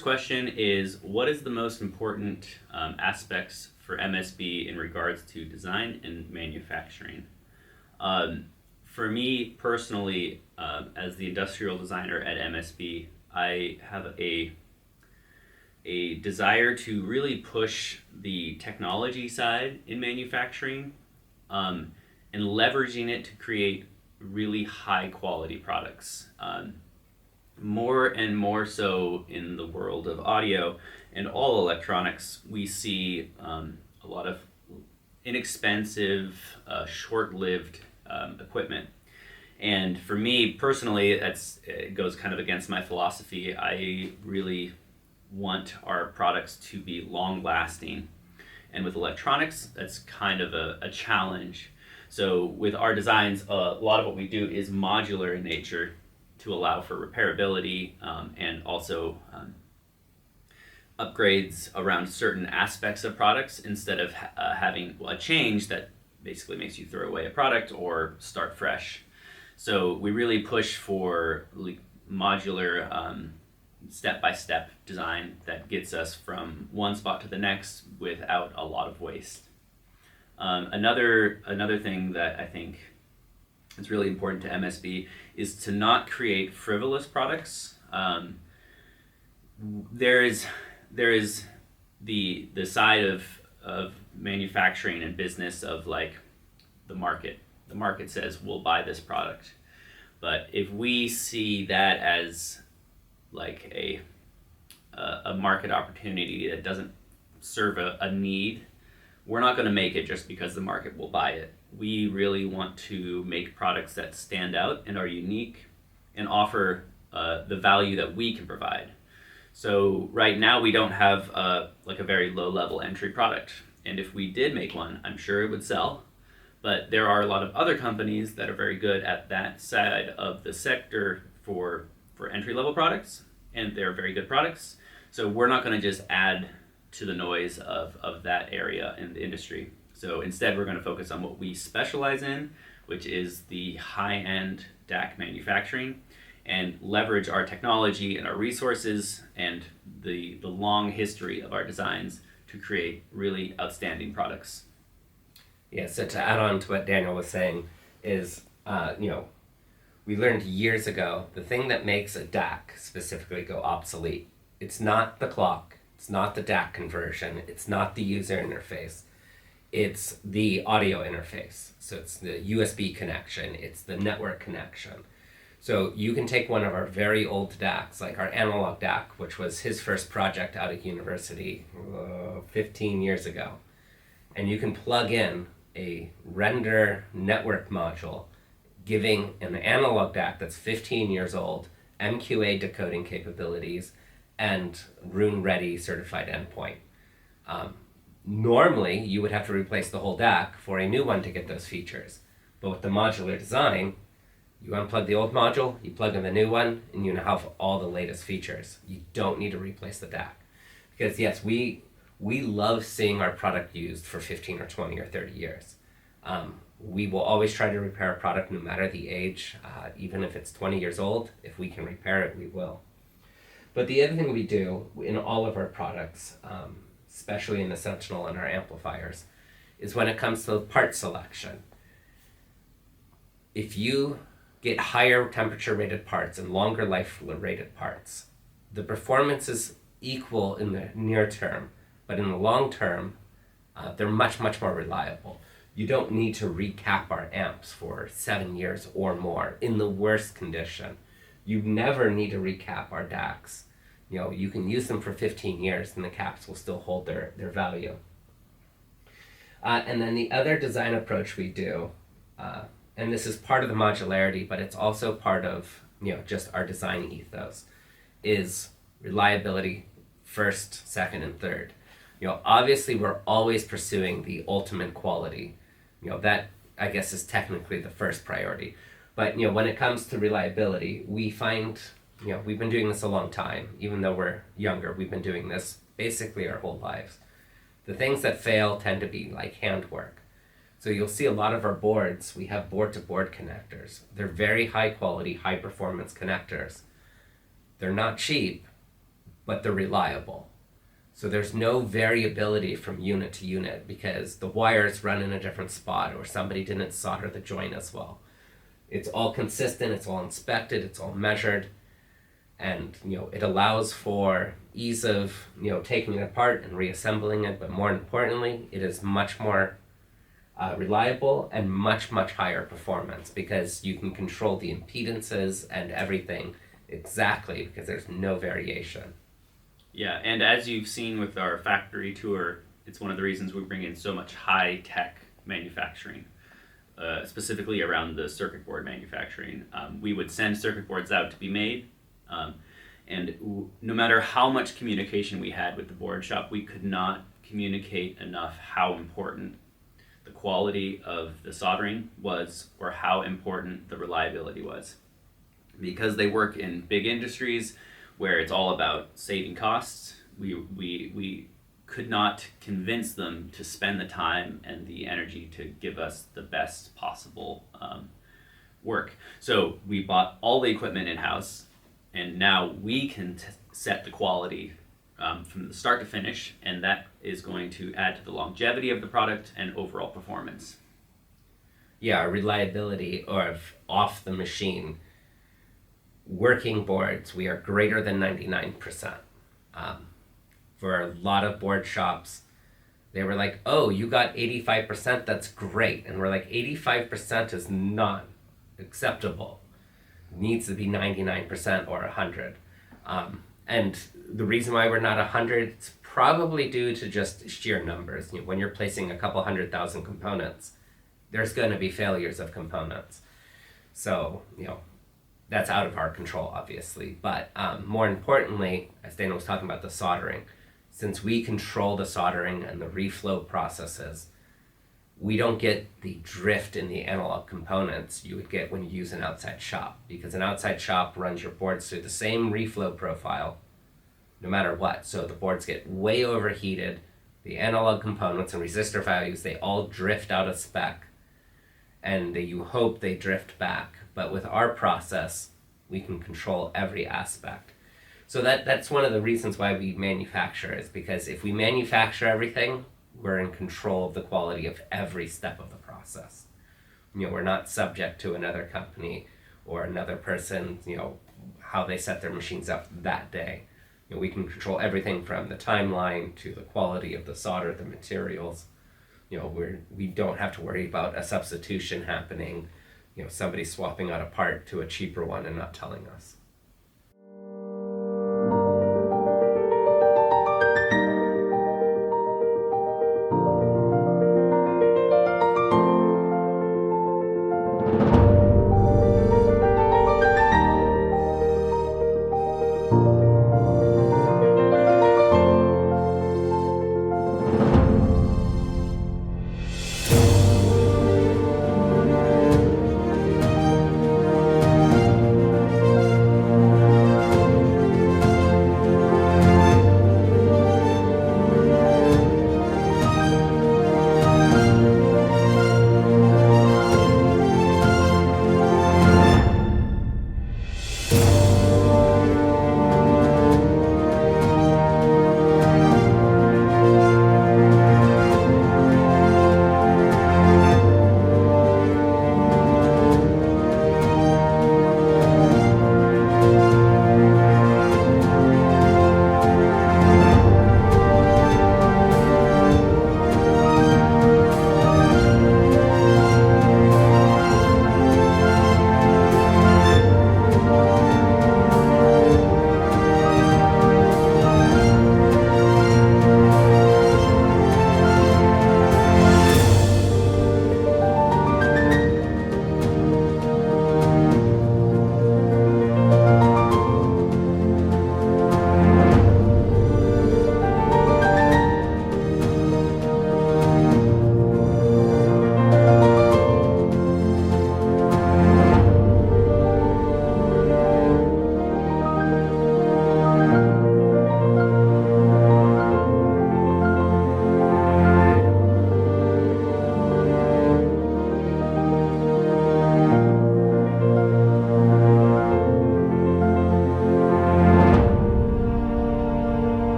first question is, what is the most important aspects for MSB in regards to design and manufacturing? For me personally, as the industrial designer at MSB, I have a desire to really push the technology side in manufacturing, and leveraging it to create really high quality products. More and more so in the world of audio and all electronics, we see a lot of inexpensive, short-lived equipment. And for me personally, it goes kind of against my philosophy. I really want our products to be long-lasting. And with electronics, that's kind of a challenge. So with our designs, a lot of what we do is modular in nature to allow for repairability, and also upgrades around certain aspects of products instead of having a change that basically makes you throw away a product or start fresh. So we really push for modular, step-by-step design that gets us from one spot to the next without a lot of waste. Another thing that I think is really important to MSB is to not create frivolous products. There is the side of manufacturing and business of like the market. The market says we'll buy this product, but if we see that as like a market opportunity that doesn't serve a need, we're not going to make it just because the market will buy it. We really want to make products that stand out and are unique and offer the value that we can provide. So right now we don't have like a very low level entry product. And if we did make one, I'm sure it would sell. But there are a lot of other companies that are very good at that side of the sector for entry level products, and they're very good products. So we're not going to just add to the noise of that area in the industry. So instead we're going to focus on what we specialize in, which is the high-end DAC manufacturing, and leverage our technology and our resources and the long history of our designs to create really outstanding products. Yeah, so to add on to what Daniel was saying is, we learned years ago the thing that makes a DAC specifically go obsolete. It's not the clock, it's not the DAC conversion, it's not the user interface, it's the audio interface. So it's the USB connection, it's the network connection. So you can take one of our very old DACs, like our analog DAC, which was his first project out of university 15 years ago, and you can plug in a render network module giving an analog DAC that's 15 years old, MQA decoding capabilities, and Rune-ready certified endpoint. Normally, you would have to replace the whole DAC for a new one to get those features. But with the modular design, you unplug the old module, you plug in the new one, and you now have all the latest features. You don't need to replace the DAC. Because yes, we love seeing our product used for 15 or 20 or 30 years. We will always try to repair a product no matter the age, even if it's 20 years old. If we can repair it, we will. But the other thing we do in all of our products, especially in the Sentinel and our amplifiers, is when it comes to part selection. If you get higher temperature rated parts and longer life rated parts, the performance is equal in the near term, but in the long term, they're much, much more reliable. You don't need to recap our amps for 7 years or more in the worst condition. You never need to recap our DACs. You can use them for 15 years and the caps will still hold their value. And then the other design approach we do, and this is part of the modularity, but it's also part of just our design ethos, is reliability first, second, and third. Obviously we're always pursuing the ultimate quality. That I guess is technically the first priority. But when it comes to reliability, we find we've been doing this a long time. Even though we're younger, we've been doing this basically our whole lives. The things that fail tend to be like handwork. So you'll see a lot of our boards, we have board-to-board connectors. They're very high quality, high performance connectors. They're not cheap, but they're reliable. So there's no variability from unit to unit because the wires run in a different spot or somebody didn't solder the joint as well. It's all consistent, it's all inspected, it's all measured, and it allows for ease of taking it apart and reassembling it, but more importantly, it is much more reliable and much higher performance because you can control the impedances and everything exactly because there's no variation. Yeah, and as you've seen with our factory tour, it's one of the reasons we bring in so much high-tech manufacturing, specifically around the circuit board manufacturing. We would send circuit boards out to be made, and no matter how much communication we had with the board shop, we could not communicate enough how important the quality of the soldering was or how important the reliability was. Because they work in big industries where it's all about saving costs, we could not convince them to spend the time and the energy to give us the best possible work. So we bought all the equipment in-house, and now we can set the quality from the start to finish, and that is going to add to the longevity of the product and overall performance. Yeah, reliability off the machine. Working boards, we are greater than 99%. For a lot of board shops, they were like, oh, you got 85%, that's great. And we're like, 85% is not acceptable. It needs to be 99% or 100. And the reason why we're not 100, it's probably due to just sheer numbers. When you're placing a couple 100,000 components, there's going to be failures of components. So, that's out of our control, obviously. But more importantly, as Dana was talking about the soldering, since we control the soldering and the reflow processes, we don't get the drift in the analog components you would get when you use an outside shop, because an outside shop runs your boards through the same reflow profile no matter what. So the boards get way overheated, the analog components and resistor values, they all drift out of spec, and you hope they drift back. But with our process, we can control every aspect. So that's one of the reasons why we manufacture, is because if we manufacture everything, we're in control of the quality of every step of the process. We're not subject to another company or another person, how they set their machines up that day. We can control everything from the timeline to the quality of the solder, the materials. We don't have to worry about a substitution happening, somebody swapping out a part to a cheaper one and not telling us.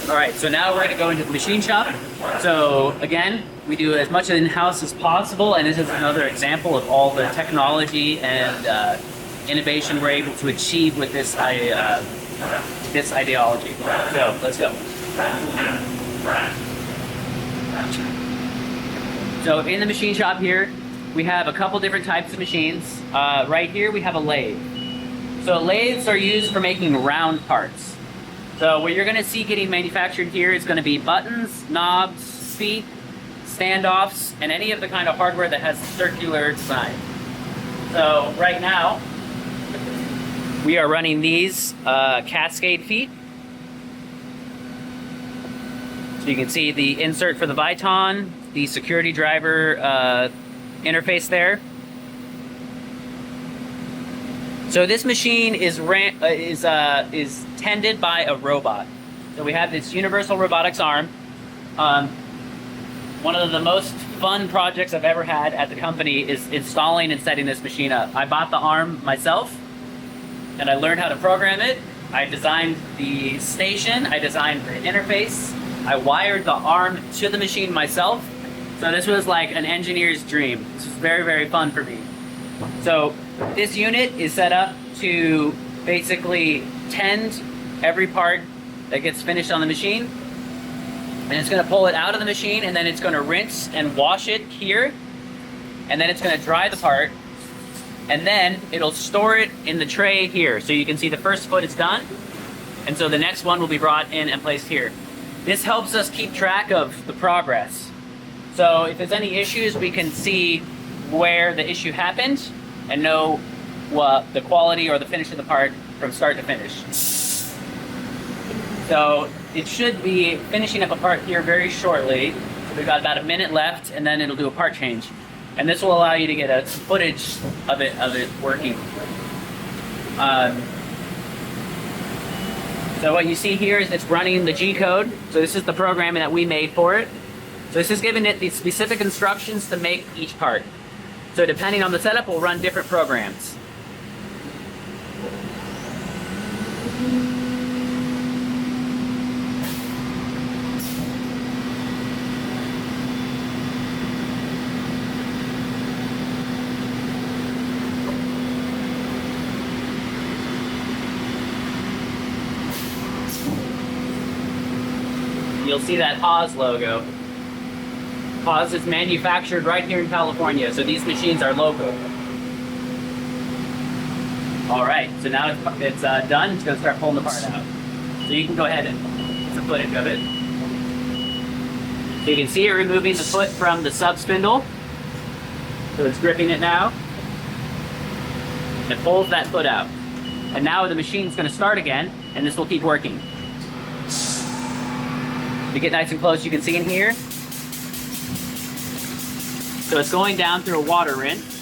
All right, so now we're going to go into the machine shop. So again, we do as much in-house as possible, and this is another example of all the technology and innovation we're able to achieve with this ideology. So let's go. So in the machine shop here, we have a couple different types of machines. Right here we have a lathe. So lathes are used for making round parts. So what you're going to see getting manufactured here is going to be buttons, knobs, feet, standoffs, and any of the kind of hardware that has circular design. So right now, we are running these Cascade feet. So you can see the insert for the Viton, the security driver interface there. So this machine is tended by a robot. So we have this universal robotics arm. One of the most fun projects I've ever had at the company is installing and setting this machine up. I bought the arm myself, and I learned how to program it. I designed the station, I designed the interface, I wired the arm to the machine myself. So this was like an engineer's dream. This was very, very fun for me. So this unit is set up to basically tend every part that gets finished on the machine. And it's going to pull it out of the machine, and then it's going to rinse and wash it here. And then it's going to dry the part. And then it'll store it in the tray here. So you can see the first foot is done. And so the next one will be brought in and placed here. This helps us keep track of the progress. So if there's any issues, we can see where the issue happened and know what the quality or the finish of the part from start to finish. So it should be finishing up a part here very shortly. So we've got about a minute left, and then it'll do a part change. And this will allow you to get a footage of it working. So what you see here is it's running the G code. So this is the programming that we made for it. So this is giving it the specific instructions to make each part. So depending on the setup, we'll run different programs. You'll see that Haas logo. Haas is manufactured right here in California, so these machines are local. All right, so now it's done. It's going to start pulling the part out. So you can go ahead and get some footage of it. So you can see it removing the foot from the sub spindle. So it's gripping it now. It pulls that foot out. And now the machine's going to start again, and this will keep working. If you get nice and close, you can see in here. So it's going down through a water rinse.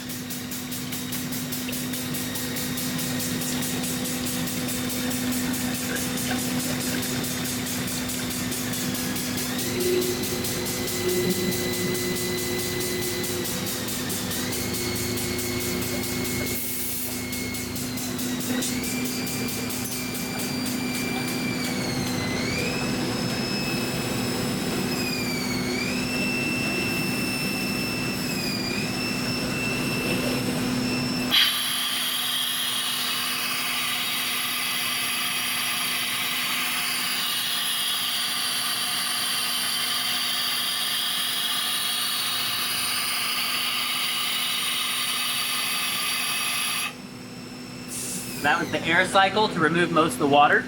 That was the air cycle to remove most of the water.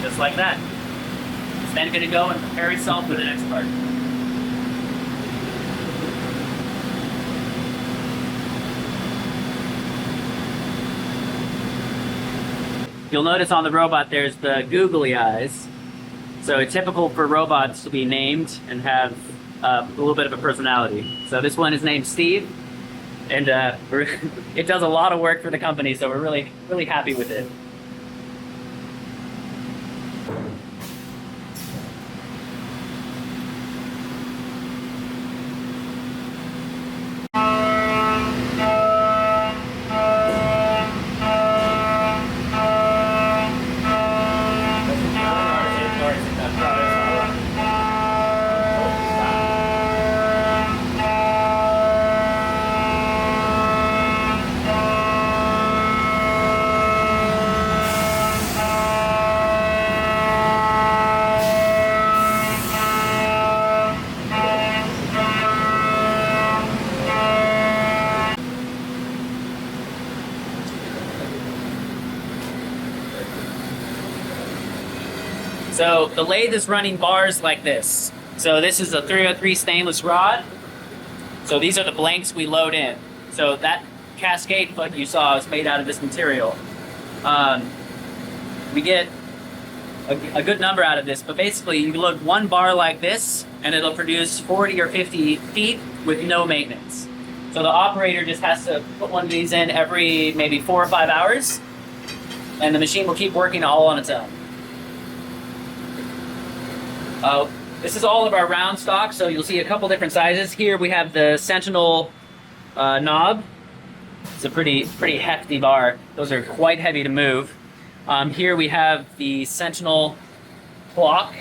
Just like that. It's then going to go and prepare itself for the next part. You'll notice on the robot there's the googly eyes. So it's typical for robots to be named and have a little bit of a personality. So this one is named Steve, and it does a lot of work for the company, so we're really, really happy with it. So the lathe is running bars like this. So this is a 303 stainless rod. So these are the blanks we load in. So that Cascade foot you saw is made out of this material. We get a good number out of this, but basically you load one bar like this and it'll produce 40 or 50 feet with no maintenance. So the operator just has to put one of these in every maybe 4 or 5 hours, and the machine will keep working all on its own. This is all of our round stock, so you'll see a couple different sizes. Here we have the Sentinel knob. It's a pretty hefty bar. Those are quite heavy to move. Here we have the Sentinel clock.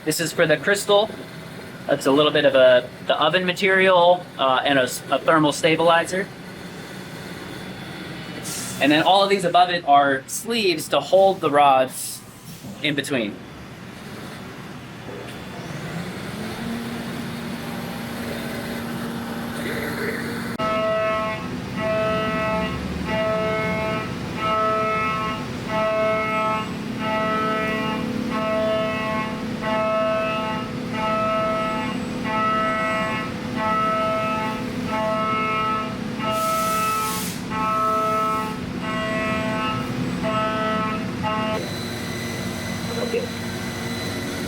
This is for the crystal. That's a little bit of the oven material and a thermal stabilizer. And then all of these above it are sleeves to hold the rods in between.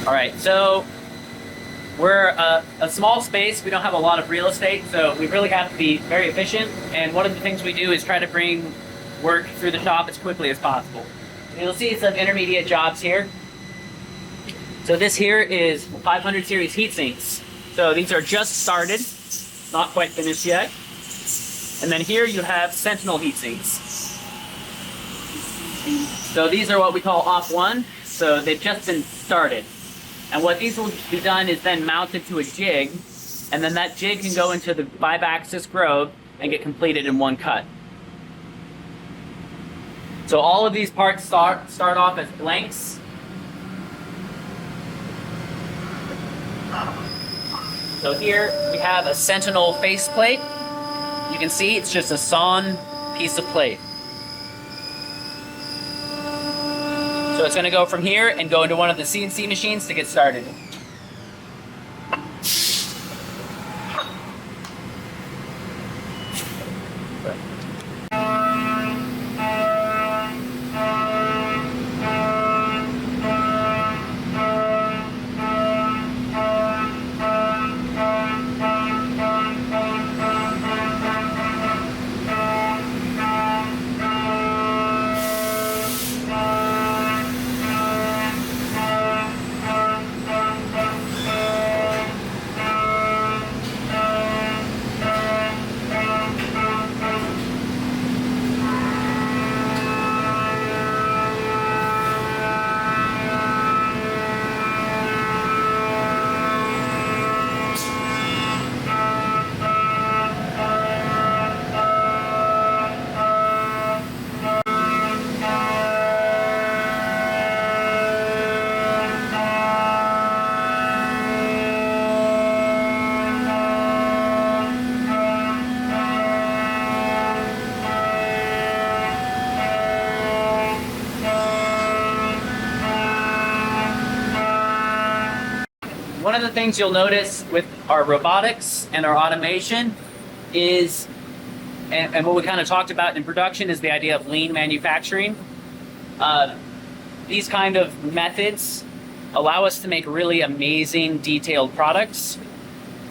All right, so we're a small space. We don't have a lot of real estate, so we really have to be very efficient. And one of the things we do is try to bring work through the shop as quickly as possible. You'll see some intermediate jobs here. So this here is 500 series heat sinks. So these are just started, not quite finished yet. And then here you have Sentinel heat sinks. So these are what we call off one. So they've just been started. And what these will be done is then mounted to a jig, and then that jig can go into the 5-axis groove and get completed in one cut. So all of these parts start off as blanks. So here we have a Sentinel faceplate. You can see it's just a sawn piece of plate. So it's going to go from here and go into one of the CNC machines to get started. One of the things you'll notice with our robotics and our automation is, and what we kind of talked about in production, is the idea of lean manufacturing. These kind of methods allow us to make really amazing detailed products,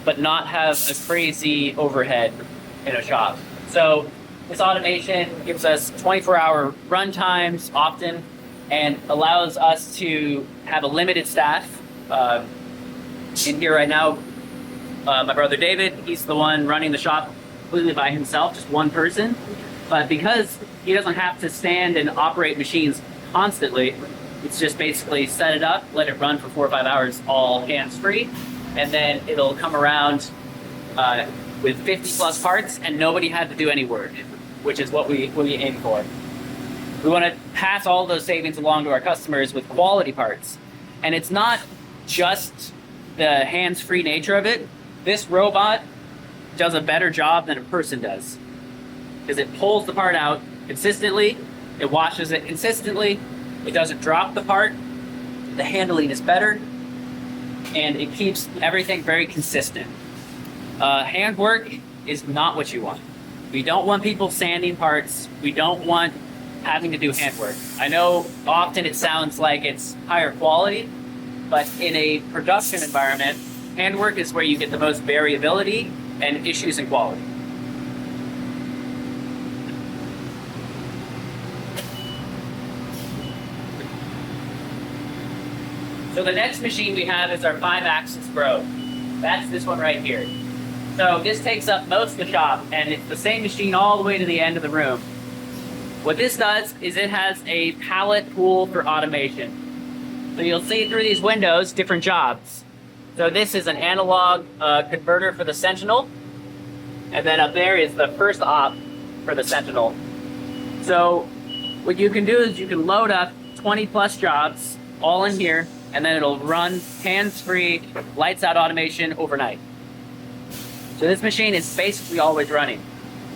but not have a crazy overhead in a shop. So this automation gives us 24-hour run times often, and allows us to have a limited staff. In here right now, my brother David, he's the one running the shop completely by himself, just one person. But because he doesn't have to stand and operate machines constantly, It's just basically set it up, let it run for 4 or 5 hours all hands-free, and then it'll come around with 50 plus parts, and nobody had to do any work, which is what we aim for. We want to pass all those savings along to our customers with quality parts. And it's not just the hands-free nature of it. This robot does a better job than a person does, because it pulls the part out consistently, it washes it consistently, it doesn't drop the part, the handling is better, and it keeps everything very consistent. Hand work is not what you want. We don't want people sanding parts. We don't want having to do hand work. I know often it sounds like it's higher quality, but in a production environment, hand work is where you get the most variability and issues in quality. So the next machine we have is our 5-axis probe. That's this one right here. So this takes up most of the shop, and it's the same machine all the way to the end of the room. What this does is it has a pallet pool for automation. So you'll see through these windows different jobs. So this is an analog converter for the Sentinel, and then up there is the first op for the Sentinel. So what you can do is you can load up 20 plus jobs all in here, and then it'll run hands-free, lights out automation overnight. So this machine is basically always running.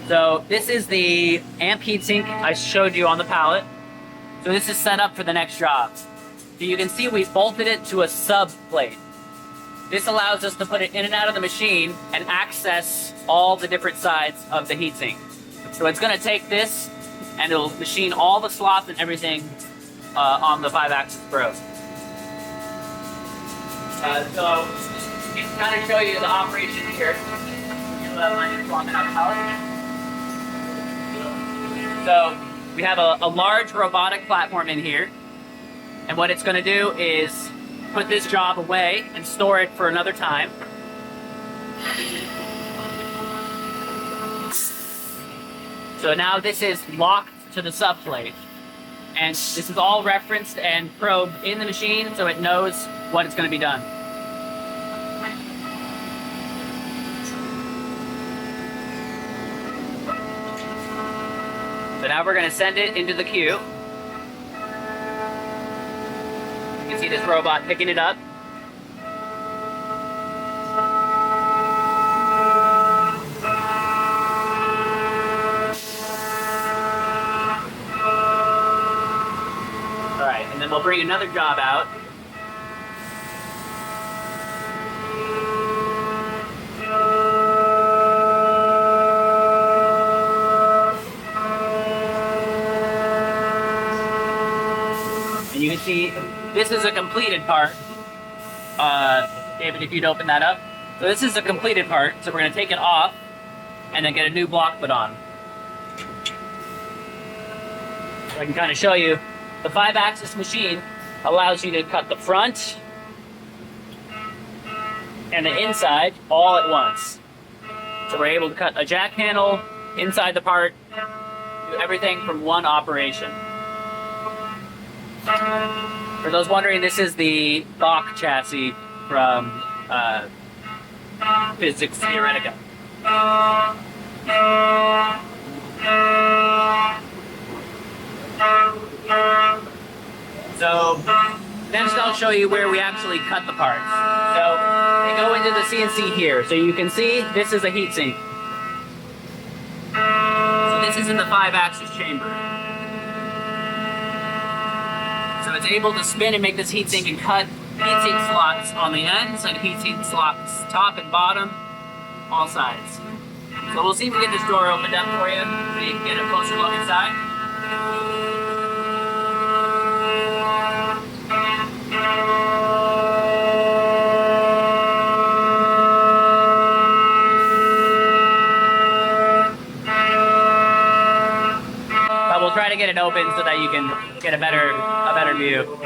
So this is the amp heatsink I showed you on the pallet. So this is set up for the next job. So you can see we bolted it to a sub plate. This allows us to put it in and out of the machine and access all the different sides of the heatsink. So it's going to take this and it'll machine all the slots and everything on the 5-axis probe. So we can kind of show you the operation here. So we have a large robotic platform in here, and what it's going to do is put this job away and store it for another time. So now this is locked to the subplate, and this is all referenced and probed in the machine so it knows what it's going to be done. So now we're going to send it into the queue. You can see this robot picking it up. All right, and then we'll bring another job out. You can see this is a completed part. David, if you'd open that up. So this is a completed part, so we're going to take it off and then get a new block put on. So I can kind of show you. The 5-axis machine allows you to cut the front and the inside all at once. So we're able to cut a jack panel inside the part, do everything from one operation. For those wondering, this is the DAC chassis from Physics Theoretica. So next I'll show you where we actually cut the parts. So they go into the CNC here. So you can see this is a heatsink. So this is in the 5-axis chamber. So it's able to spin and make this heatsink and cut heatsink slots on the ends and heatsink slots top and bottom, all sides. So we'll see if we get this door opened up for you so you can get a closer look inside. But we'll try to get it open so that you can get a better view.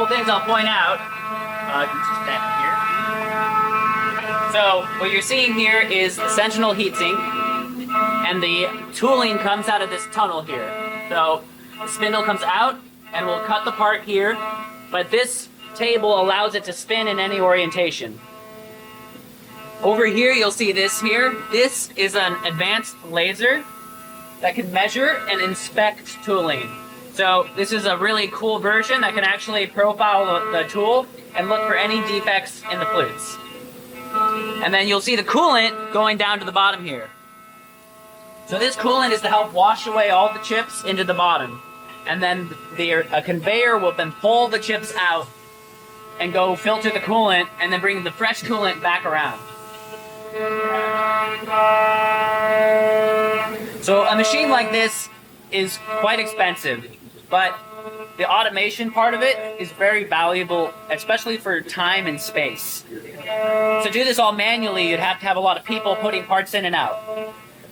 things I'll point out. Just back here. So what you're seeing here is the Sentinel heatsink, and the tooling comes out of this tunnel here. So the spindle comes out, and we'll cut the part here, but this table allows it to spin in any orientation. Over here, you'll see this here. This is an advanced laser that can measure and inspect tooling. So this is a really cool version that can actually profile the tool and look for any defects in the flutes. And then you'll see the coolant going down to the bottom here. So this coolant is to help wash away all the chips into the bottom. And then a conveyor will then pull the chips out and go filter the coolant and then bring the fresh coolant back around. So a machine like this is quite expensive, but the automation part of it is very valuable, especially for time and space. To do this all manually, you'd have to have a lot of people putting parts in and out.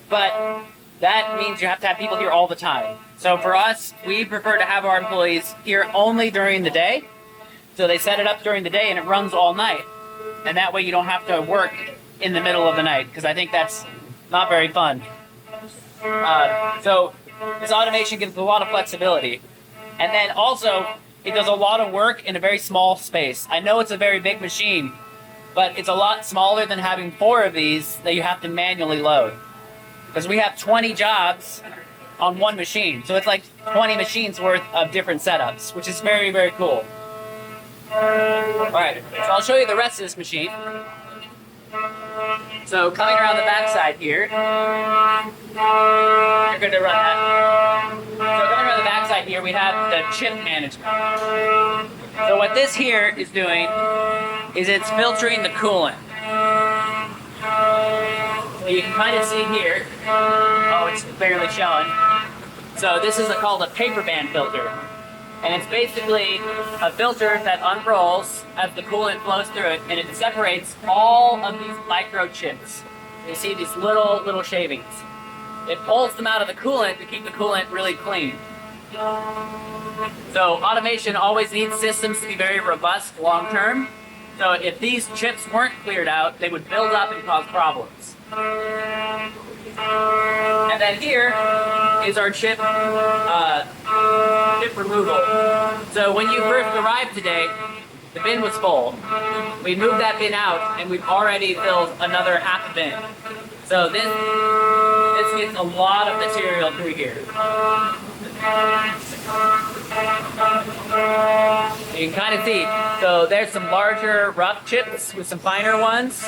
But that means you have to have people here all the time. So for us, we prefer to have our employees here only during the day. So they set it up during the day and it runs all night. And that way you don't have to work in the middle of the night, because I think that's not very fun. So this automation gives a lot of flexibility. And then also, it does a lot of work in a very small space. I know it's a very big machine, but it's a lot smaller than having 4 of these that you have to manually load. Because we have 20 jobs on one machine. So it's like 20 machines worth of different setups, which is very, very cool. Alright, so I'll show you the rest of this machine. So coming around the backside here, you're going to run that. So coming around the backside here, we have the chip management. So what this here is doing is it's filtering the coolant. So you can kind of see here, oh, it's barely showing. So this is called a paper band filter. And it's basically a filter that unrolls as the coolant flows through it, and it separates all of these microchips. You see these little shavings. It pulls them out of the coolant to keep the coolant really clean. So automation always needs systems to be very robust long term. So if these chips weren't cleared out, they would build up and cause problems. And then here is our chip removal. So when you first arrived today, the bin was full. We moved that bin out, and we've already filled another half a bin. So this gets a lot of material through here. You can kind of see. So there's some larger rough chips with some finer ones.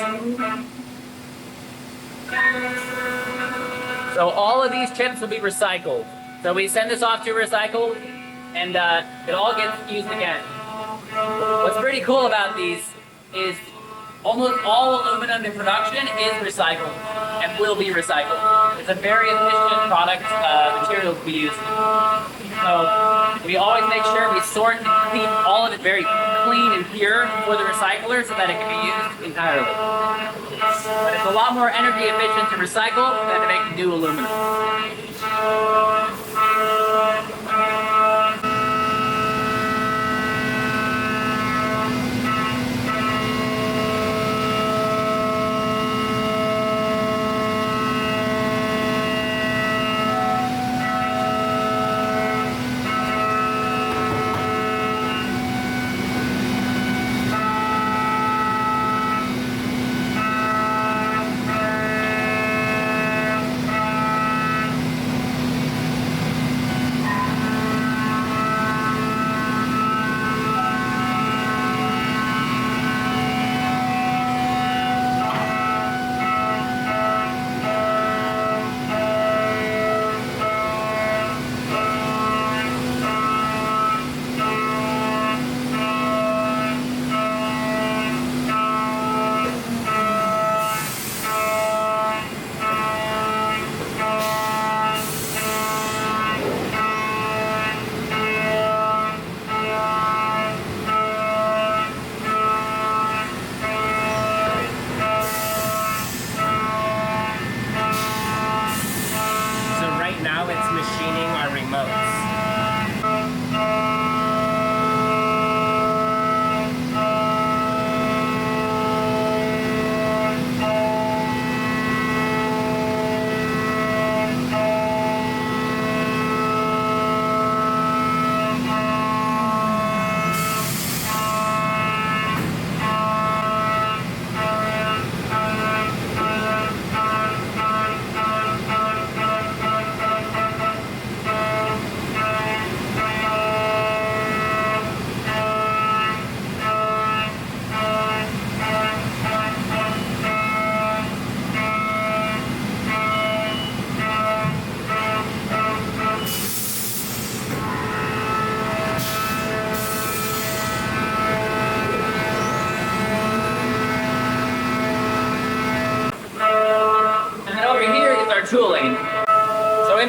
So all of these chips will be recycled. So we send this off to recycle, and it all gets used again. What's pretty cool about these is almost all aluminum in production is recycled and will be recycled. It's a very efficient product material to be used. So we always make sure we sort and clean all of it very clean and pure for the recycler so that it can be used entirely. But it's a lot more energy efficient to recycle than to make new aluminum.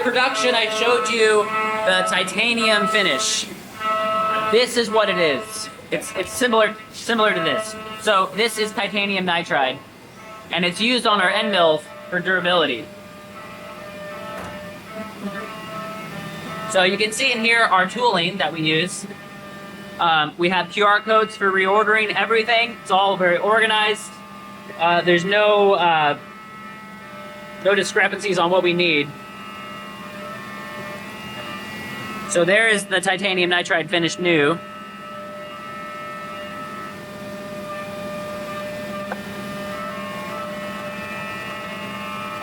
in production, I showed you the titanium finish. This is what it is. It's similar to this. So this is titanium nitride, and it's used on our end mills for durability. So you can see in here our tooling that we use. We have QR codes for reordering everything. It's all very organized. There's no discrepancies on what we need. So there is the titanium nitride finished new.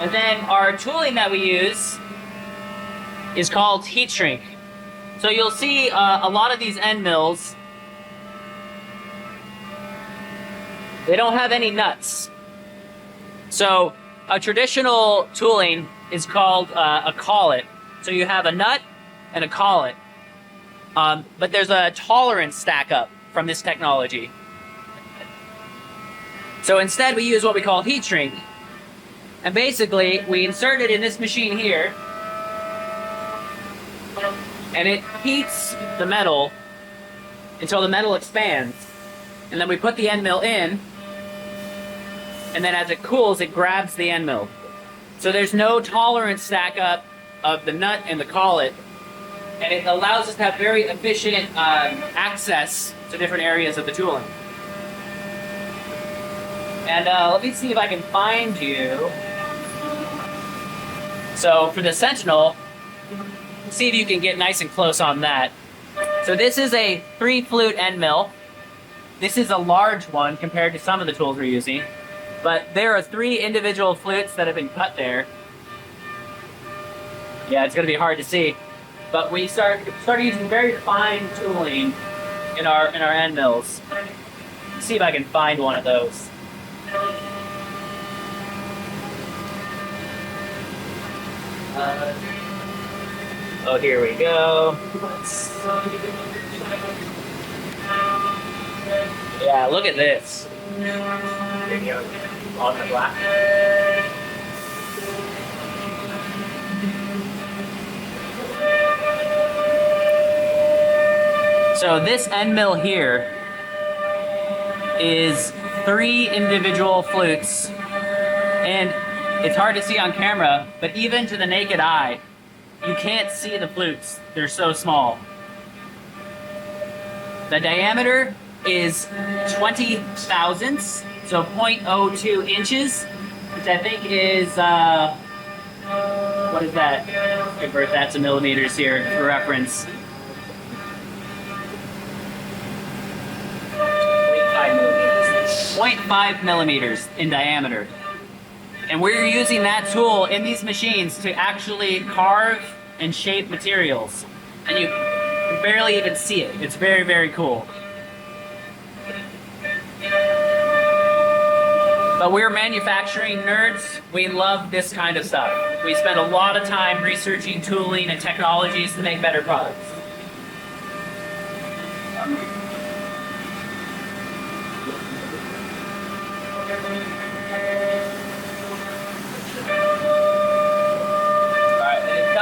And then our tooling that we use is called heat shrink. So you'll see a lot of these end mills, they don't have any nuts. So a traditional tooling is called a collet. So you have a nut and a collet. But there's a tolerance stack up from this technology. So instead we use what we call heat shrink. And basically we insert it in this machine here, and it heats the metal until the metal expands. And then we put the end mill in, and then as it cools, it grabs the end mill. So there's no tolerance stack up of the nut and the collet, and it allows us to have very efficient access to different areas of the tooling. And let me see if I can find you. So for the Sentinel, see if you can get nice and close on that. So this is a 3-flute end mill. This is a large one compared to some of the tools we're using. But there are 3 individual flutes that have been cut there. Yeah, it's going to be hard to see. But we started using very fine tooling in our end mills. Let's see if I can find one of those. Oh, here we go. Yeah, look at this. On the black. So this end mill here is 3 individual flutes, and it's hard to see on camera, but even to the naked eye, you can't see the flutes. They're so small. The diameter is 20 thousandths, so 0.02 inches, which I think is, what is that? Convert that to millimeters here for reference. 0.5 millimeters in diameter. And we're using that tool in these machines to actually carve and shape materials. And you can barely even see it. It's very, very cool. But we're manufacturing nerds. We love this kind of stuff. We spend a lot of time researching tooling and technologies to make better products.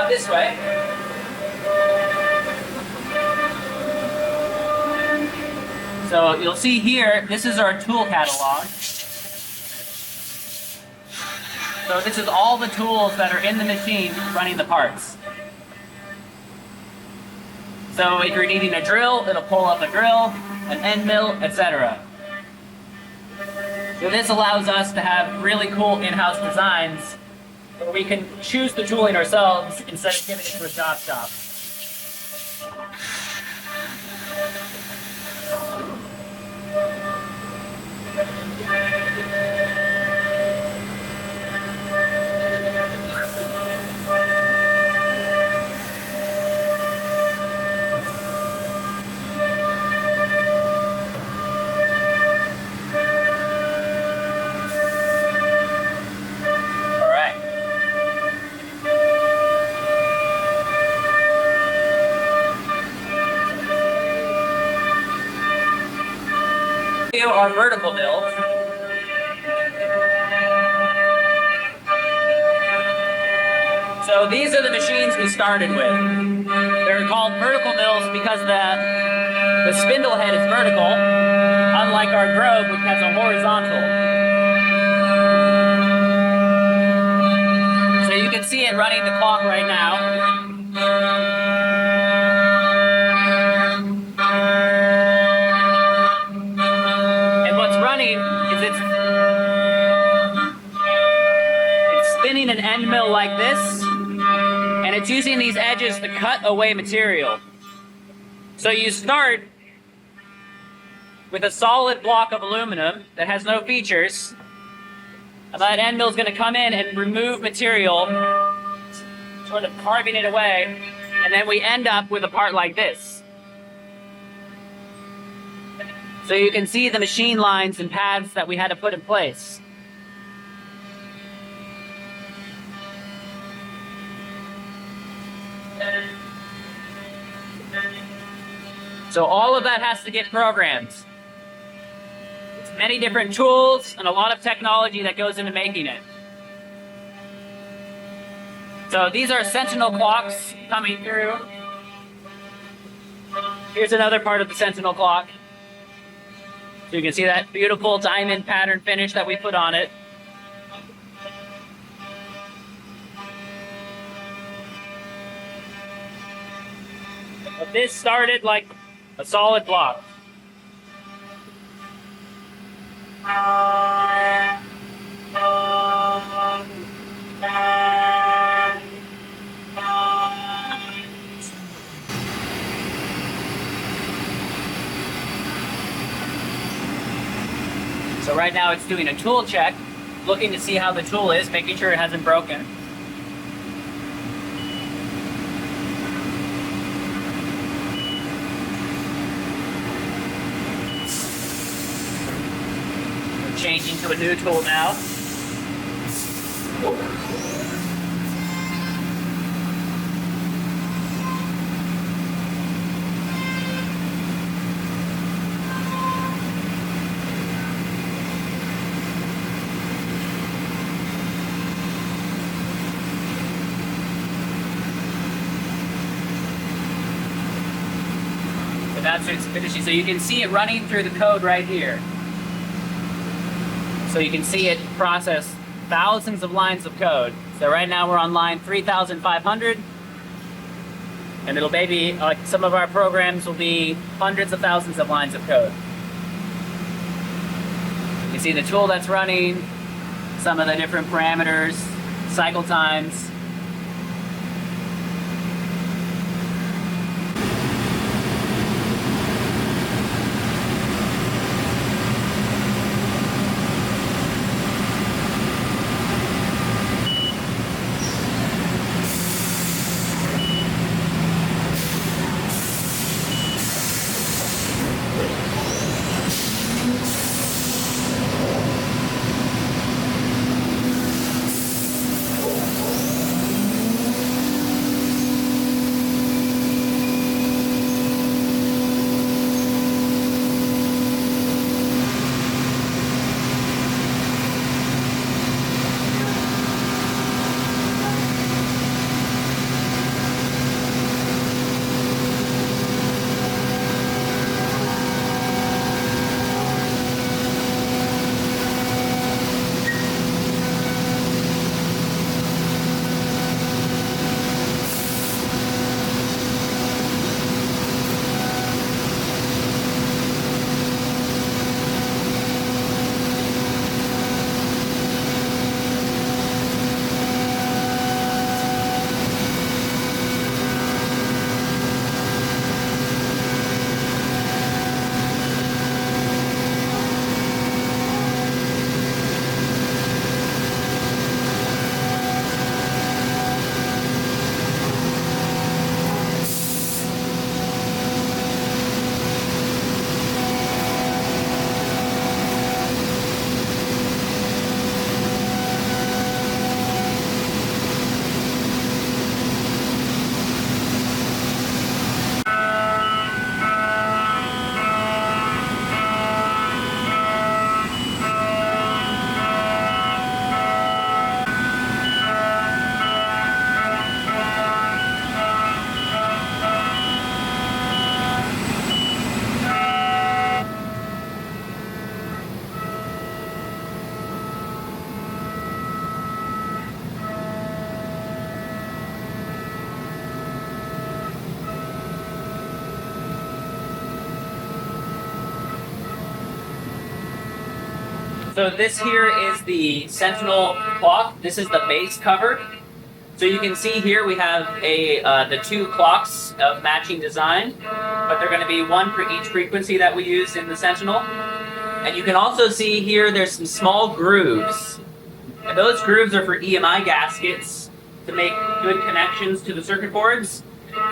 This way. So you'll see here, this is our tool catalog. So this is all the tools that are in the machine running the parts. So if you're needing a drill, it'll pull up a drill, an end mill, etc. So this allows us to have really cool in-house designs where we can choose the tooling ourselves instead of giving it to a job shop. Our vertical mill. So So these are the machines we started with. They're called vertical mills because the spindle head is vertical, unlike our Grove, which has a horizontal. So you can see it running the clock right now. And what's running is it's spinning an end mill like this, and it's using these edges to cut away material. So you start with a solid block of aluminum that has no features, and that end mill is going to come in and remove material, sort of carving it away, and then we end up with a part like this. So you can see the machine lines and pads that we had to put in place. So all of that has to get programmed. It's many different tools and a lot of technology that goes into making it. So these are Sentinel clocks coming through. Here's another part of the Sentinel clock. So you can see that beautiful diamond pattern finish that we put on it. But this started like a solid block. So right now it's doing a tool check, looking to see how the tool is, making sure it hasn't broken. Changing to a new tool now. So that's what it's finishing. So you can see it running through the code right here. So you can see it process thousands of lines of code. So right now we're on line 3,500, and it'll maybe, like some of our programs will be hundreds of thousands of lines of code. You can see the tool that's running, some of the different parameters, cycle times. So this here is the Sentinel clock. This is the base cover. So you can see here we have the two clocks of matching design, but they're going to be one for each frequency that we use in the Sentinel. And you can also see here there's some small grooves. And those grooves are for EMI gaskets to make good connections to the circuit boards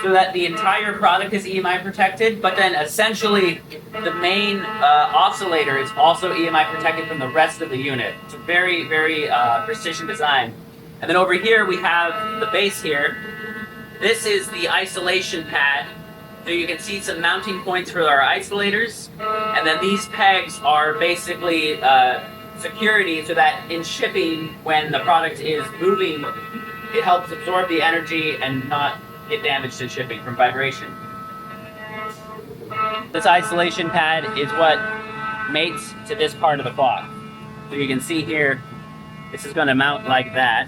so that the entire product is EMI protected. But then essentially the main oscillator is also EMI protected from the rest of the unit. It's a very, very precision design. And then over here we have the base here. This is the isolation pad. So you can see some mounting points for our isolators. And then these pegs are basically security so that in shipping, when the product is moving, it helps absorb the energy and not get damaged in shipping from vibration. This isolation pad is what mates to this part of the clock. So you can see here, this is going to mount like that.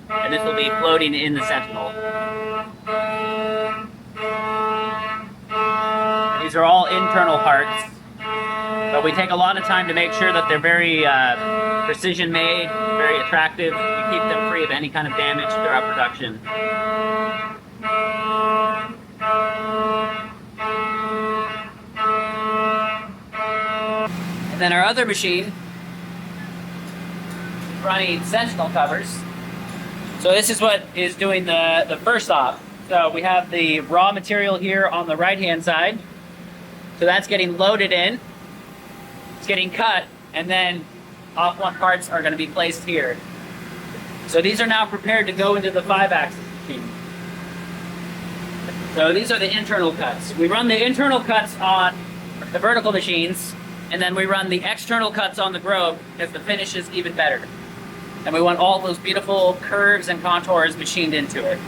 And this will be floating in the Sentinel. These are all internal parts, but we take a lot of time to make sure that they're very precision made, very attractive. We keep them free of any kind of damage throughout production. And then our other machine, running Sentinel covers. So this is what is doing the first op. So we have the raw material here on the right-hand side. So that's getting loaded in. It's getting cut, and then off-one parts are going to be placed here. So these are now prepared to go into the 5-axis machine. So these are the internal cuts. We run the internal cuts on the vertical machines, and then we run the external cuts on the Grove because the finish is even better. And we want all those beautiful curves and contours machined into it.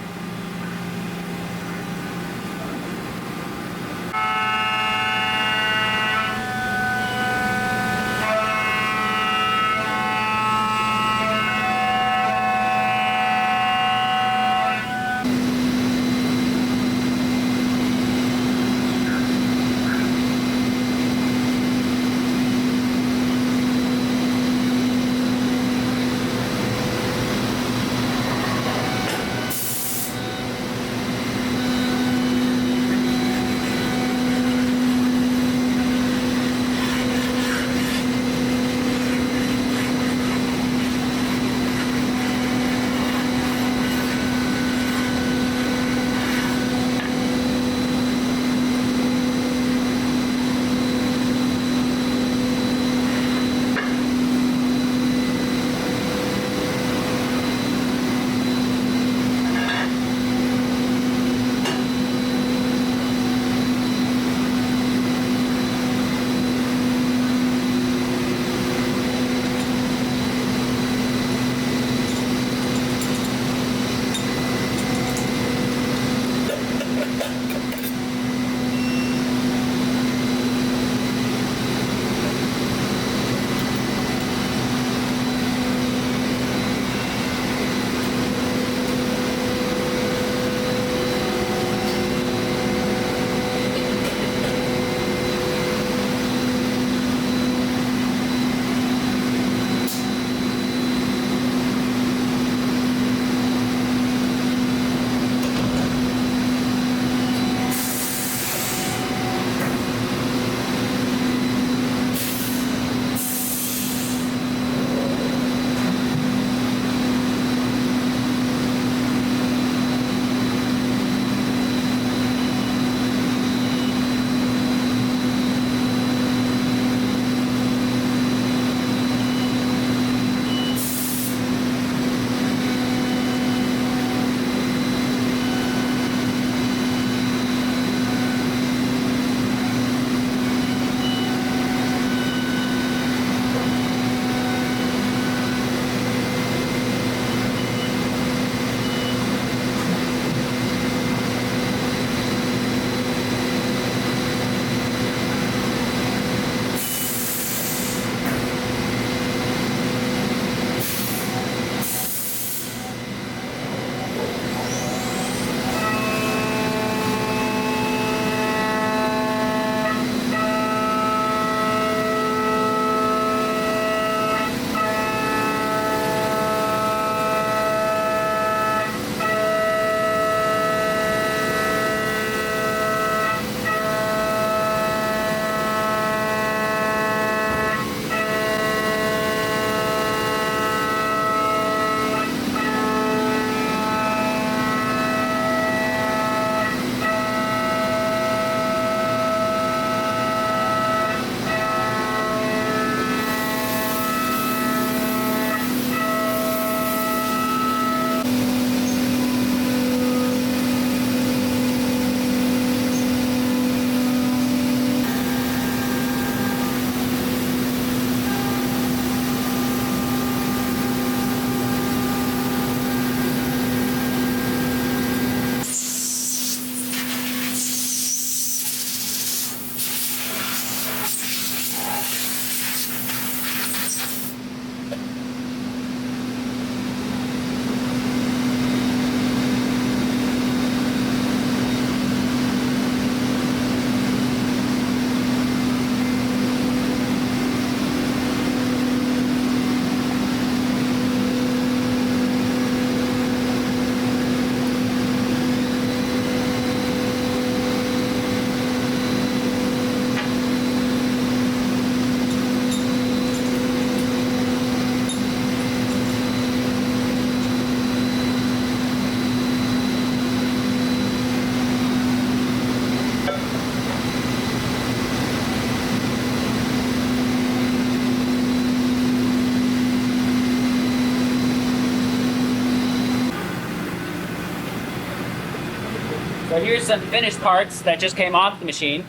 So here's some finished parts that just came off the machine.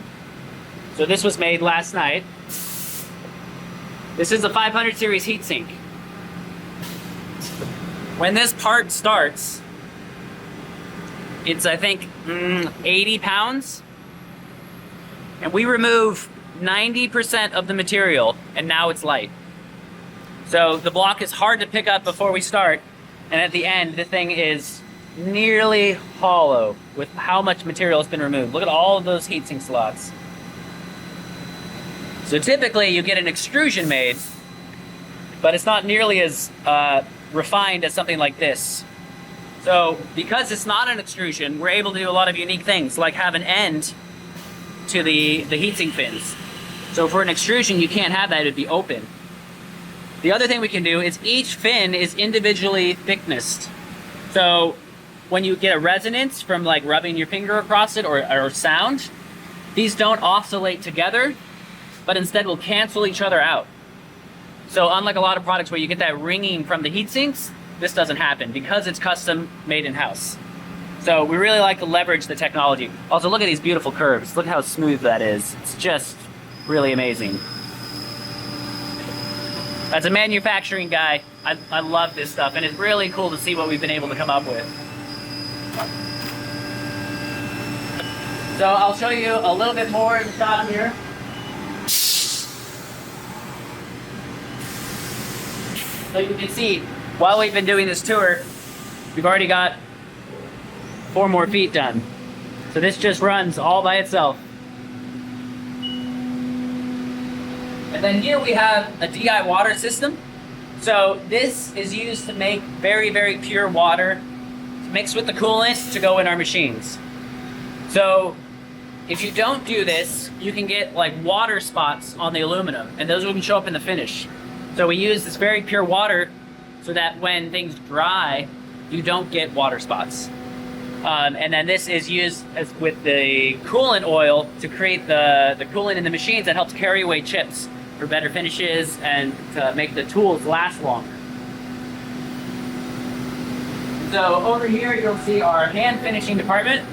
So this was made last night. This is a 500 series heatsink. When this part starts, it's I think 80 pounds. And we remove 90% of the material, and now it's light. So the block is hard to pick up before we start, and at the end, the thing is nearly hollow with how much material has been removed. Look at all of those heatsink slots. So typically you get an extrusion made, but it's not nearly as refined as something like this. So because it's not an extrusion, we're able to do a lot of unique things, like have an end to the heatsink fins. So for an extrusion, you can't have that, it'd be open. The other thing we can do is each fin is individually thicknessed. So when you get a resonance from like rubbing your finger across it or sound, these don't oscillate together, but instead will cancel each other out. So unlike a lot of products where you get that ringing from the heat sinks, this doesn't happen because it's custom made in-house. So we really like to leverage the technology. Also, look at these beautiful curves. Look how smooth that is. It's just really amazing. As a manufacturing guy, I love this stuff, and it's really cool to see what we've been able to come up with. So I'll show you a little bit more in the shop here. So you can see, while we've been doing this tour, we've already got 4 more feet done. So this just runs all by itself. And then here we have a DI water system. So this is used to make very, very pure water mixed with the coolant to go in our machines. So if you don't do this, you can get like water spots on the aluminum, and those will show up in the finish. So we use this very pure water so that when things dry, you don't get water spots. And then this is used as with the coolant oil to create the coolant in the machines that helps carry away chips for better finishes and to make the tools last longer. So over here you'll see our hand finishing department,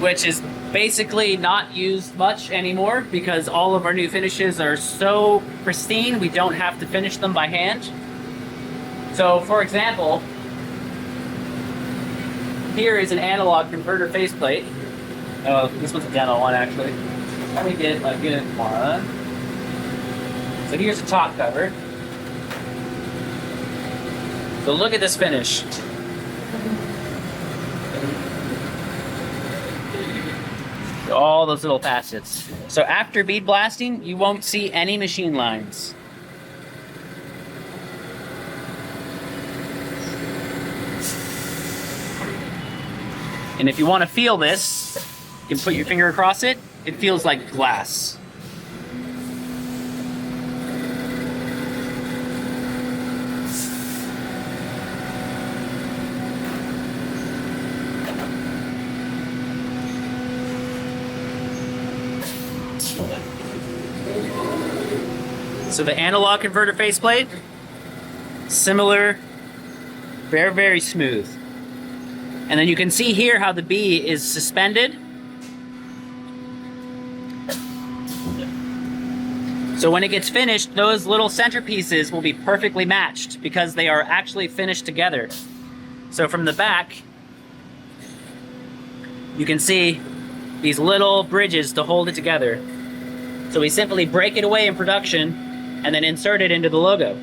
which is basically not used much anymore because all of our new finishes are so pristine we don't have to finish them by hand. So for example, here is an analog converter faceplate. Oh, this one's a demo one actually. Let me get a good one. So here's the top cover. So look at this finish. All those little facets. So after bead blasting, you won't see any machine lines. And if you want to feel this, you can put your finger across it. It feels like glass. So the analog converter faceplate, similar, very, very smooth. And then you can see here how the bee is suspended. So when it gets finished, those little centerpieces will be perfectly matched because they are actually finished together. So from the back, you can see these little bridges to hold it together. So we simply break it away in production and then insert it into the logo.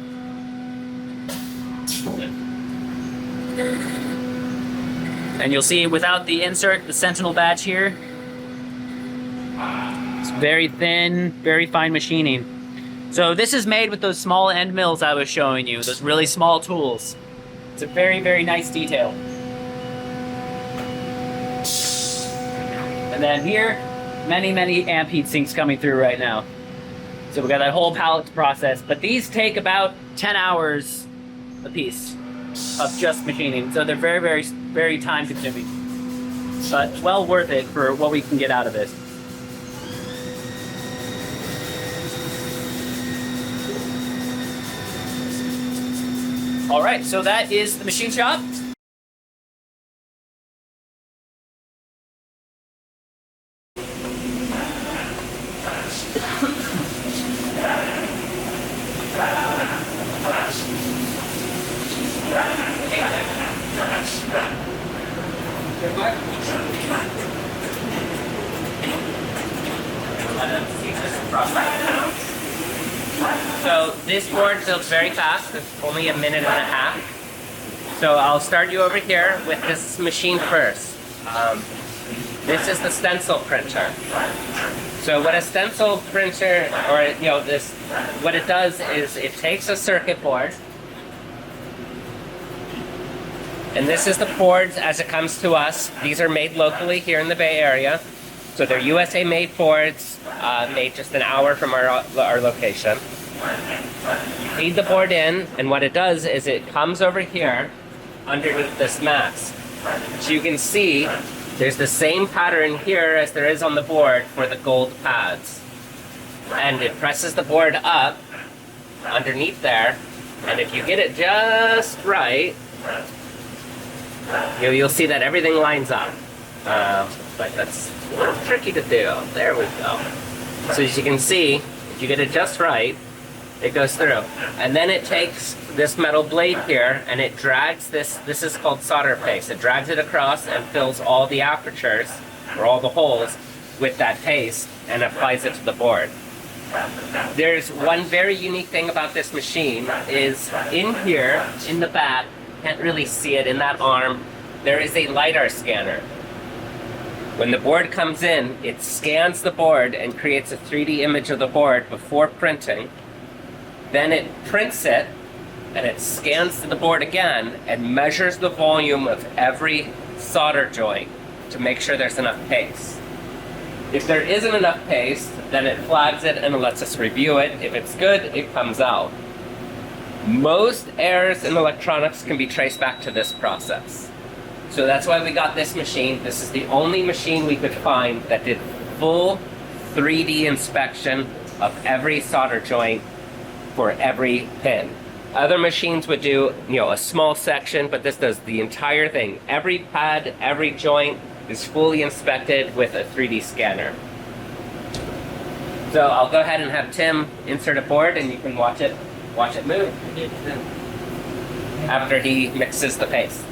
And you'll see without the insert, the Sentinel badge here, it's very thin, very fine machining. So this is made with those small end mills I was showing you, those really small tools. It's a very, very nice detail. And then here, many, many amp heat sinks coming through right now. So we got that whole pallet to process, but these take about 10 hours a piece of just machining. So they're very, very, very time consuming, but well worth it for what we can get out of it. All right, so that is the machine shop. So this board builds very fast. It's only a minute and a half. So I'll start you over here with this machine first. This is the stencil printer. So what a stencil printer, or what it does is it takes a circuit board, and this is the boards as it comes to us. These are made locally here in the Bay Area. So they're USA made boards, made just an hour from our location. You feed the board in, and what it does is it comes over here underneath this mask. So you can see there's the same pattern here as there is on the board for the gold pads. And it presses the board up underneath there, and if you get it just right, you'll see that everything lines up. But that's a little tricky to do. There we go. So as you can see, if you get it just right, it goes through. And then it takes this metal blade here and it drags this is called solder paste. It drags it across and fills all the apertures, or all the holes, with that paste and applies it to the board. There's one very unique thing about this machine is in here, in the back, can't really see it in that arm, there is a LiDAR scanner. When the board comes in, it scans the board and creates a 3D image of the board before printing. Then it prints it, and it scans to the board again and measures the volume of every solder joint to make sure there's enough paste. If there isn't enough paste, then it flags it and it lets us review it. If it's good, it comes out. Most errors in electronics can be traced back to this process. So that's why we got this machine. This is the only machine we could find that did full 3D inspection of every solder joint for every pin. Other machines would do, a small section, but this does the entire thing. Every pad, every joint is fully inspected with a 3D scanner. So I'll go ahead and have Tim insert a board, and you can watch it move after he mixes the paste.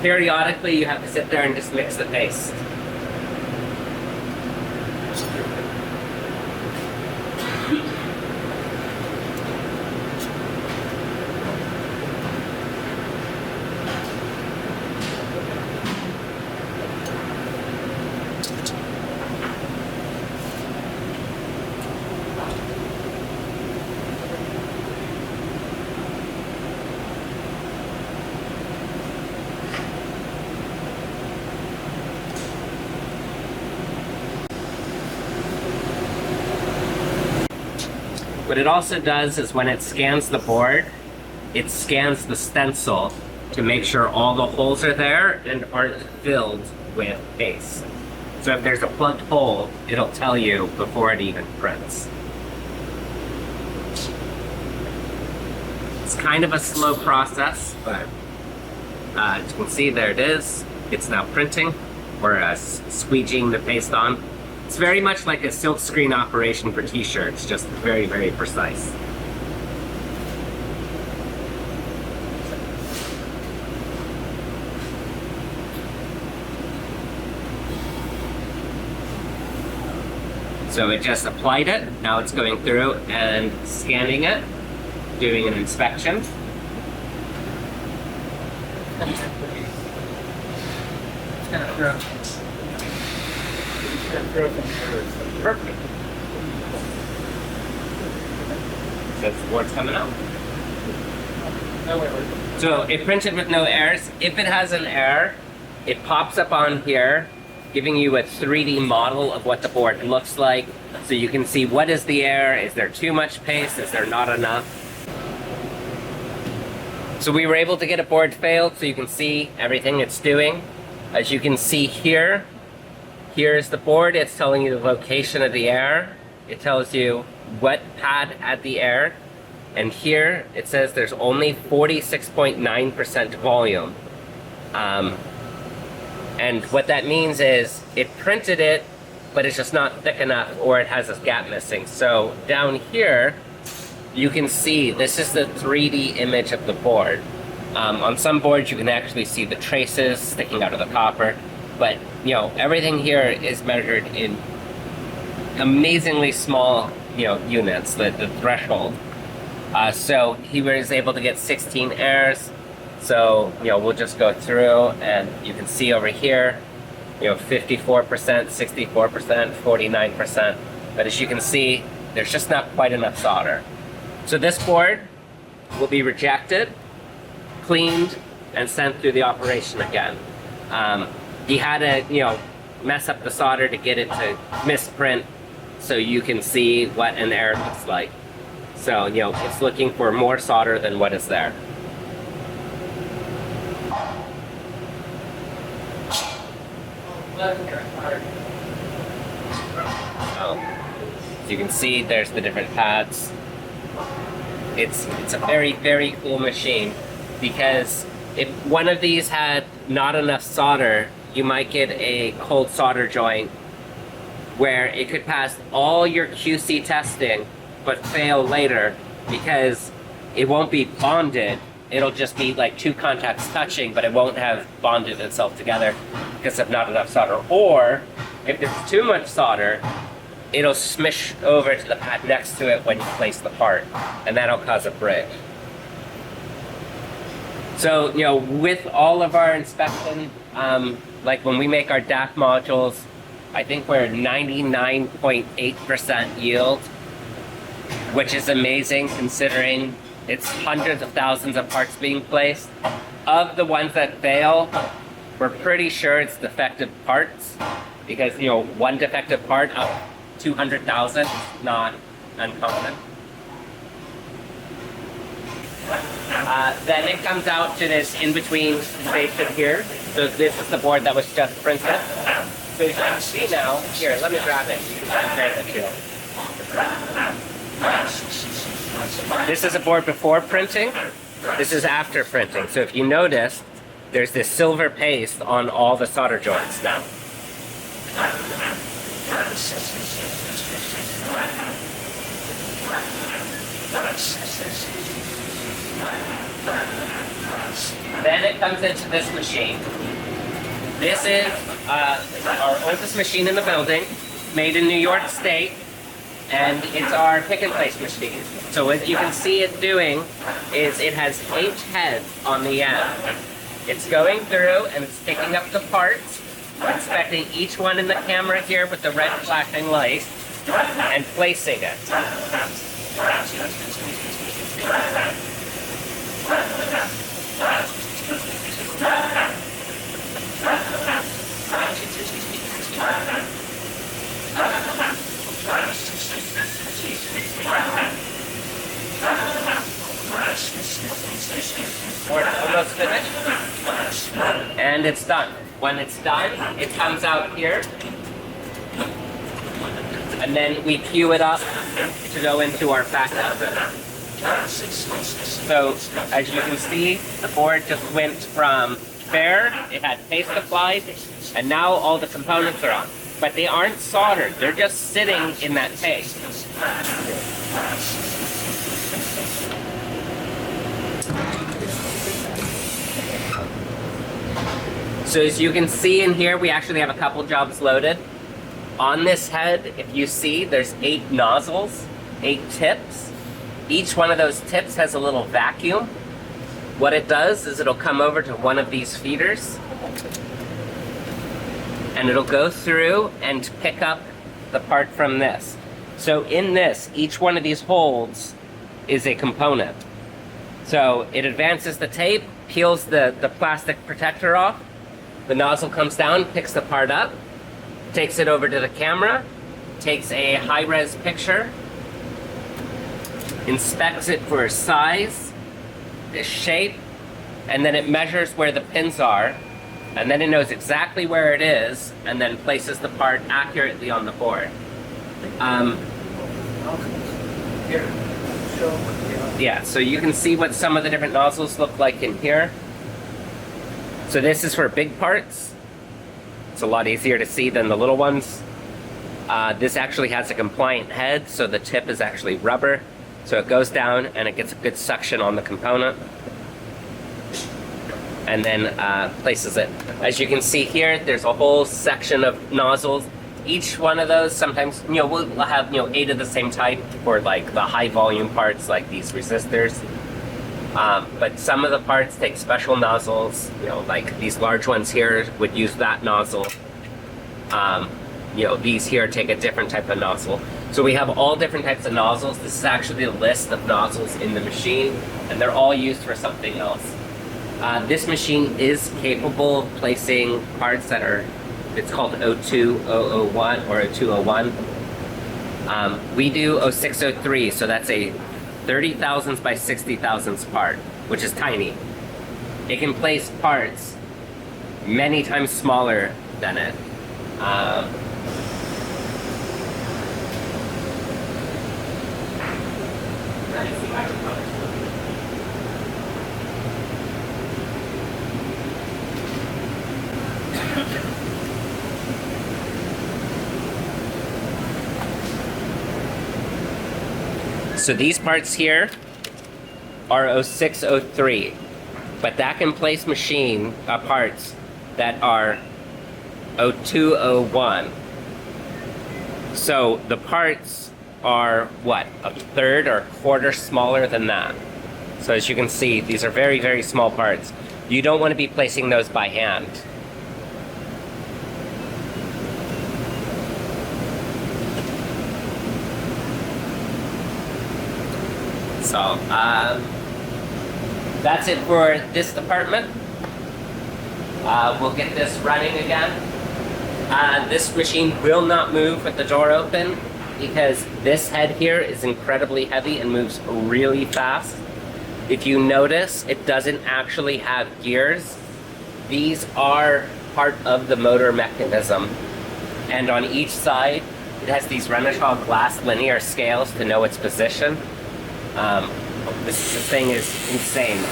Periodically, you have to sit there and just mix the paste. What it also does is when it scans the board, it scans the stencil to make sure all the holes are there and aren't filled with paste. So if there's a plugged hole, it'll tell you before it even prints. It's kind of a slow process, but as you can see, there it is. It's now printing, or squeegeeing the paste on. It's very much like a silk screen operation for t-shirts, just very, very precise. So it just applied it, now it's going through and scanning it, doing an inspection. Perfect. That's the board's coming out. So it printed with no errors. If it has an error, it pops up on here, giving you a 3D model of what the board looks like. So you can see what is the error, is there too much paste, is there not enough? So we were able to get a board failed so you can see everything it's doing. As you can see here, here's the board. It's telling you the location of the error. It tells you what pad had the error. And here it says there's only 46.9% volume. And what that means is it printed it, but it's just not thick enough, or it has this gap missing. So down here, you can see this is the 3D image of the board. On some boards, you can actually see the traces sticking out of the copper, but everything here is measured in amazingly small, units, the threshold. So he was able to get 16 errors. So we'll just go through, and you can see over here, 54%, 64%, 49%. But as you can see, there's just not quite enough solder. So this board will be rejected, cleaned, and sent through the operation again. He had to, mess up the solder to get it to misprint, so you can see what an error looks like. So, it's looking for more solder than what is there. So, as you can see, there's the different pads. It's a very, very cool machine, because if one of these had not enough solder, you might get a cold solder joint where it could pass all your QC testing but fail later because it won't be bonded. It'll just be like two contacts touching, but it won't have bonded itself together because of not enough solder. Or if there's too much solder, it'll smish over to the pad next to it when you place the part, and that'll cause a break. So, with all of our inspection, like when we make our DAC modules, I think we're 99.8% yield, which is amazing considering it's hundreds of thousands of parts being placed. Of the ones that fail, we're pretty sure it's defective parts, because, one defective part of 200,000 is not uncommon. Then it comes out to this in-between station here. So this is the board that was just printed. So you can see now, here, let me grab it. You can compare the two. This is a board before printing. This is after printing. So if you notice, there's this silver paste on all the solder joints now. Then it comes into this machine. This is our oldest machine in the building, made in New York State, and it's our pick and place machine. So what you can see it doing is it has 8 heads on the end. It's going through and it's picking up the parts, inspecting each one in the camera here with the red flashing light, and placing it. We're almost finished. And it's done. When it's done, it comes out here. And then we queue it up to go into our backup. So, as you can see, the board just went from bare, it had paste applied, and now all the components are on. But they aren't soldered, they're just sitting in that paste. So as you can see in here, we actually have a couple jobs loaded. On this head, if you see, there's 8 nozzles, 8 tips. Each one of those tips has a little vacuum. What it does is it'll come over to one of these feeders, and it'll go through and pick up the part from this. So in this, each one of these holes is a component. So it advances the tape, peels the plastic protector off, the nozzle comes down, picks the part up, takes it over to the camera, takes a high-res picture, inspects it for size, the shape, and then it measures where the pins are, and then it knows exactly where it is, and then places the part accurately on the board. Yeah, so you can see what some of the different nozzles look like in here. So this is for big parts. It's a lot easier to see than the little ones. This actually has a compliant head, so the tip is actually rubber. So it goes down and it gets a good suction on the component. and then places it. As you can see here, there's a whole section of nozzles. Each one of those, sometimes, we'll have, 8 of the same type for like the high volume parts, like these resistors. But some of the parts take special nozzles, like these large ones here would use that nozzle. These here take a different type of nozzle. So we have all different types of nozzles. This is actually a list of nozzles in the machine, and they're all used for something else. This machine is capable of placing parts that are, it's called 02, 001, or 0201. We do 0603, so that's a 30 thousandths by 60 thousandths part, which is tiny. It can place parts many times smaller than it. So these parts here are 0603, but that can place machine parts that are 0201. So the parts are what, a third or a quarter smaller than that. So as you can see, these are very, very small parts. You don't want to be placing those by hand. So that's it for this department. We'll get this running again. This machine will not move with the door open because this head here is incredibly heavy and moves really fast. If you notice, it doesn't actually have gears. These are part of the motor mechanism. And on each side, it has these Renishaw glass linear scales to know its position. This thing is insane.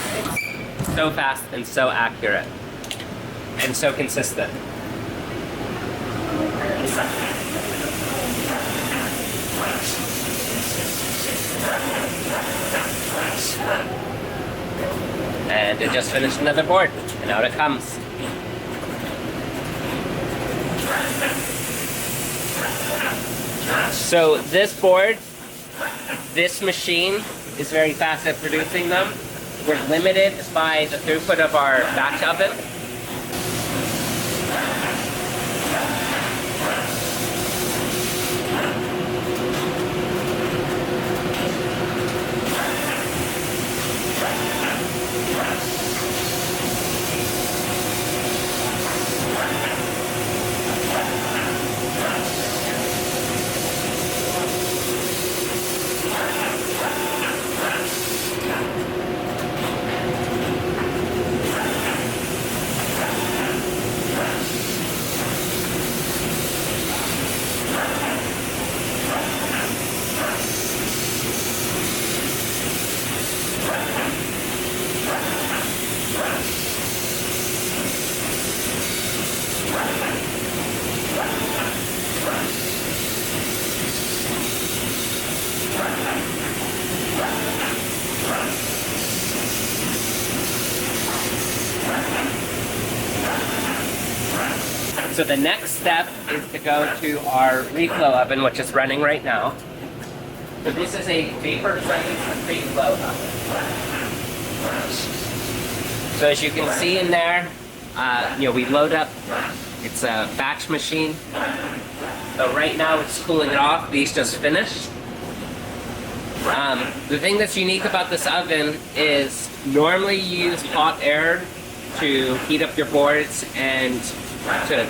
It's so fast and so accurate. And so consistent. And it just finished another board, and out it comes. So this board, this machine is very fast at producing them. We're limited by the throughput of our batch oven. So the next step is to go to our reflow oven, which is running right now. So this is a vapor-friendly reflow oven. So as you can see in there, we load up. It's a batch machine. So right now it's cooling it off. These just finished. The thing that's unique about this oven is normally you use hot air to heat up your boards and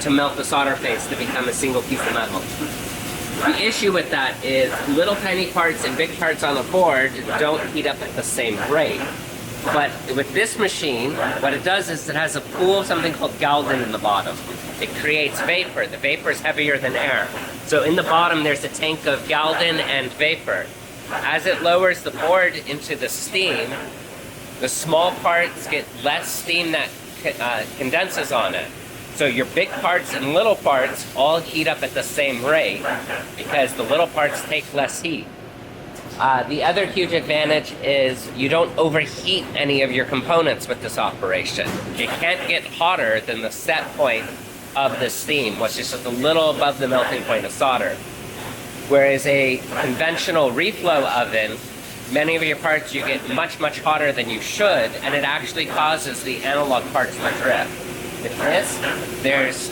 to melt the solder face to become a single piece of metal. The issue with that is little tiny parts and big parts on the board don't heat up at the same rate. But with this machine, what it does is it has a pool of something called Galden in the bottom. It creates vapor. The vapor is heavier than air. So in the bottom there's a tank of Galden and vapor. As it lowers the board into the steam, the small parts get less steam that condenses on it. So your big parts and little parts all heat up at the same rate because the little parts take less heat. The other huge advantage is you don't overheat any of your components with this operation. It can't get hotter than the set point of the steam, which is just a little above the melting point of solder. Whereas a conventional reflow oven, many of your parts you get much, much hotter than you should, and it actually causes the analog parts to drift. With this, there's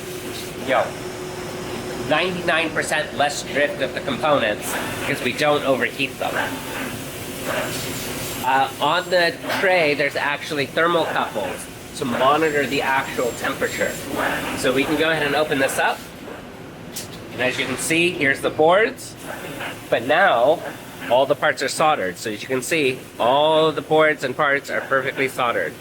99% less drift of the components because we don't overheat them. On the tray, there's actually thermocouples to monitor the actual temperature. So we can go ahead and open this up. And as you can see, here's the boards. But now, all the parts are soldered. So as you can see, all of the boards and parts are perfectly soldered.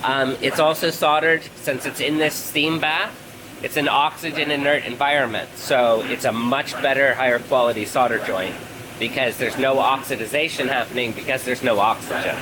It's also soldered, since it's in this steam bath, it's an oxygen inert environment. So it's a much better, higher quality solder joint because there's no oxidization happening because there's no oxygen.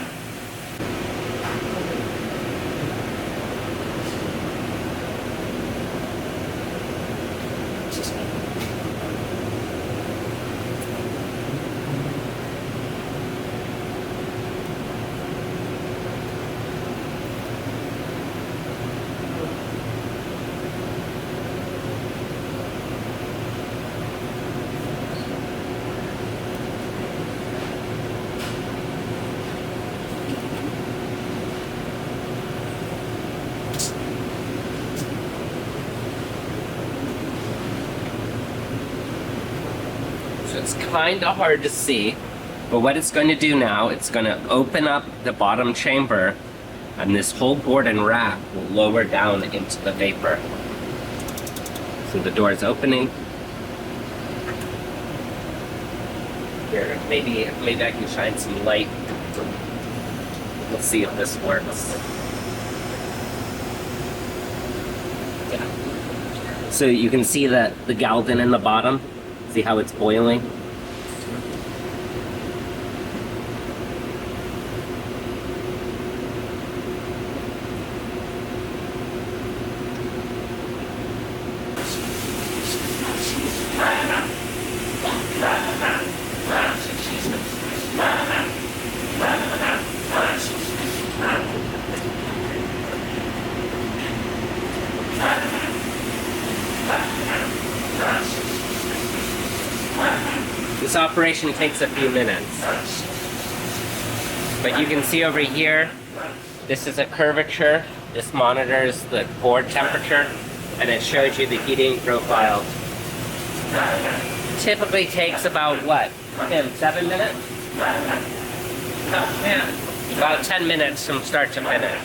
It's kind of hard to see, but what it's going to do now, it's going to open up the bottom chamber, and this whole board and rack will lower down into the vapor. So the door is opening. Here, maybe I can shine some light. Let's see if this works. Yeah. So you can see that the galvan in the bottom. See how it's boiling? This operation takes a few minutes. But you can see over here, this is a curvature. This monitors the board temperature, and it shows you the heating profile. Typically takes about what, Tim, 7 minutes? About 10 minutes from start to finish.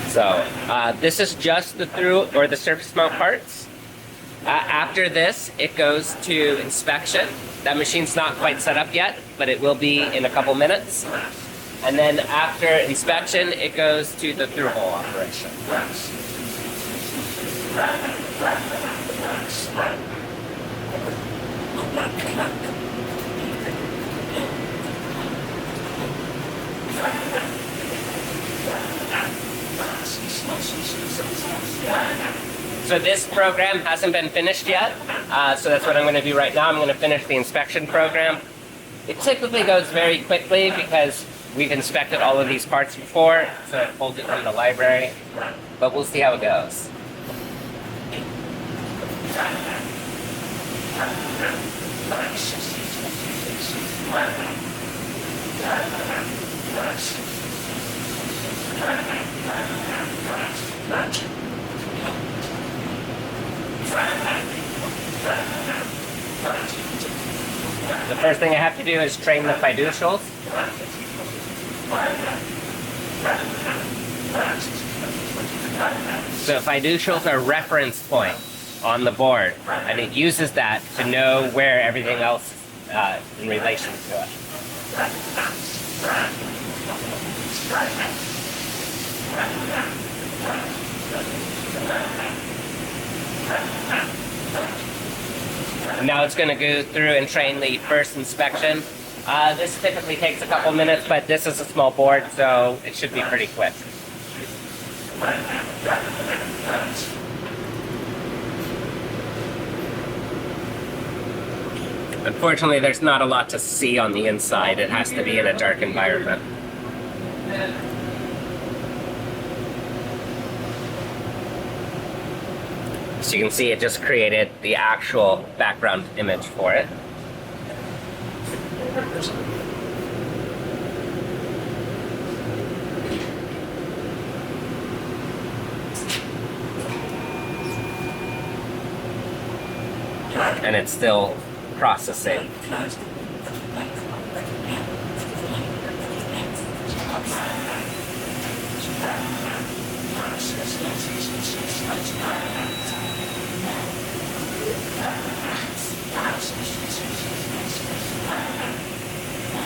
So this is just the through or the surface mount parts. After this, it goes to inspection. That machine's not quite set up yet, but it will be in a couple minutes. And then after inspection, it goes to the through-hole operation. So this program hasn't been finished yet, so that's what I'm going to do right now. I'm going to finish the inspection program. It typically goes very quickly because we've inspected all of these parts before, so I pulled it from the library, but we'll see how it goes. The first thing I have to do is train the fiducials. So fiducials are reference points on the board, and it uses that to know where everything else is in relation to it. And now it's going to go through and train the first inspection. This typically takes a couple minutes, but this is a small board, so it should be pretty quick. Unfortunately, there's not a lot to see on the inside. It has to be in a dark environment. So you can see it just created the actual background image for it. And it's still processing.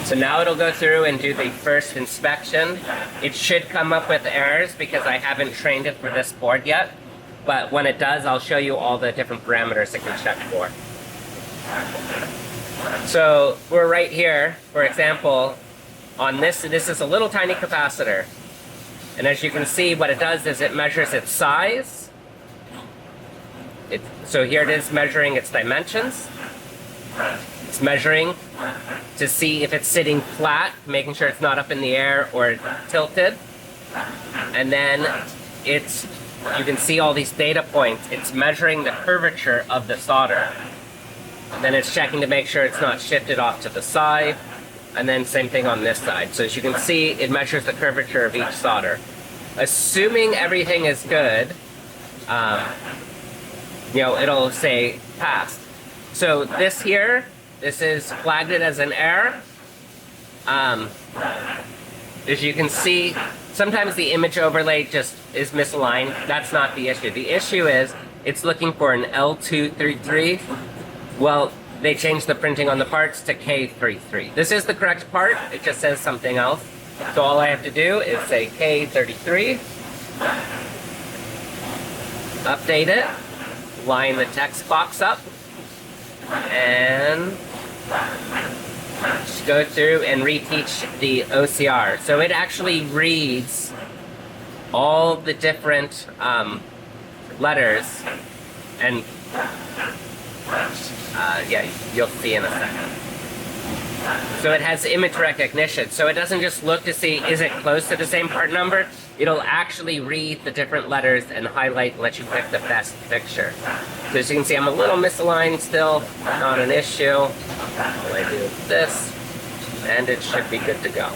So now it'll go through and do the first inspection. It should come up with errors because I haven't trained it for this board yet. But when it does, I'll show you all the different parameters it can check for. So we're right here, for example, on this is a little tiny capacitor. And as you can see, what it does is it measures its size. So here it is measuring its dimensions. It's measuring to see if it's sitting flat, making sure it's not up in the air or tilted. And then you can see all these data points. It's measuring the curvature of the solder. And then it's checking to make sure it's not shifted off to the side. And then same thing on this side. So as you can see, it measures the curvature of each solder. Assuming everything is good, it'll say passed. So this here, this is flagged it as an error. As you can see, sometimes the image overlay just is misaligned. That's not the issue. The issue is it's looking for an L233. Well, they changed the printing on the parts to K33. This is the correct part. It just says something else. So all I have to do is say K33, update it, line the text box up, and go through and reteach the OCR. So it actually reads all the different letters, and you'll see in a second. So it has image recognition. So it doesn't just look to see, is it close to the same part number? It'll actually read the different letters and highlight and let you pick the best picture. So as you can see, I'm a little misaligned still, not an issue. All I do is this, and it should be good to go.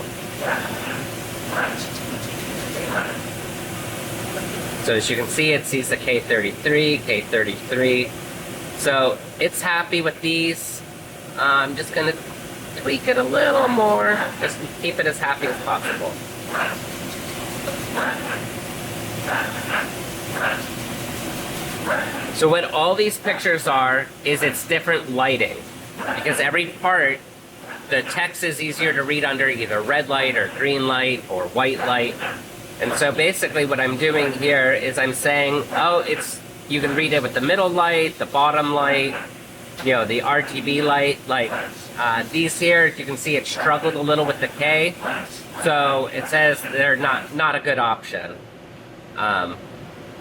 So as you can see, it sees the K33, K33. So it's happy with these. I'm just going to tweak it a little more, just to keep it as happy as possible. So what all these pictures are is it's different lighting. Because every part, the text is easier to read under either red light or green light or white light. And so basically what I'm doing here is I'm saying, you can read it with the middle light, the bottom light, the RGB light. Like these here, you can see it struggled a little with the K. So it says they're not a good option.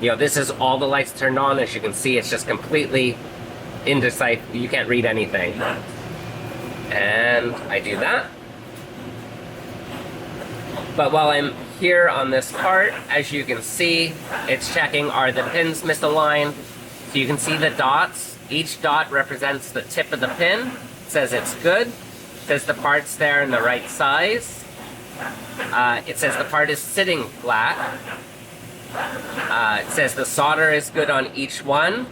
This is all the lights turned on. As you can see, it's just completely indecisive. You can't read anything. And I do that. But while I'm here on this part, as you can see, it's checking, are the pins misaligned? So you can see the dots. Each dot represents the tip of the pin. It says it's good. It says the part's there in the right size. It says the part is sitting flat. It says the solder is good on each one.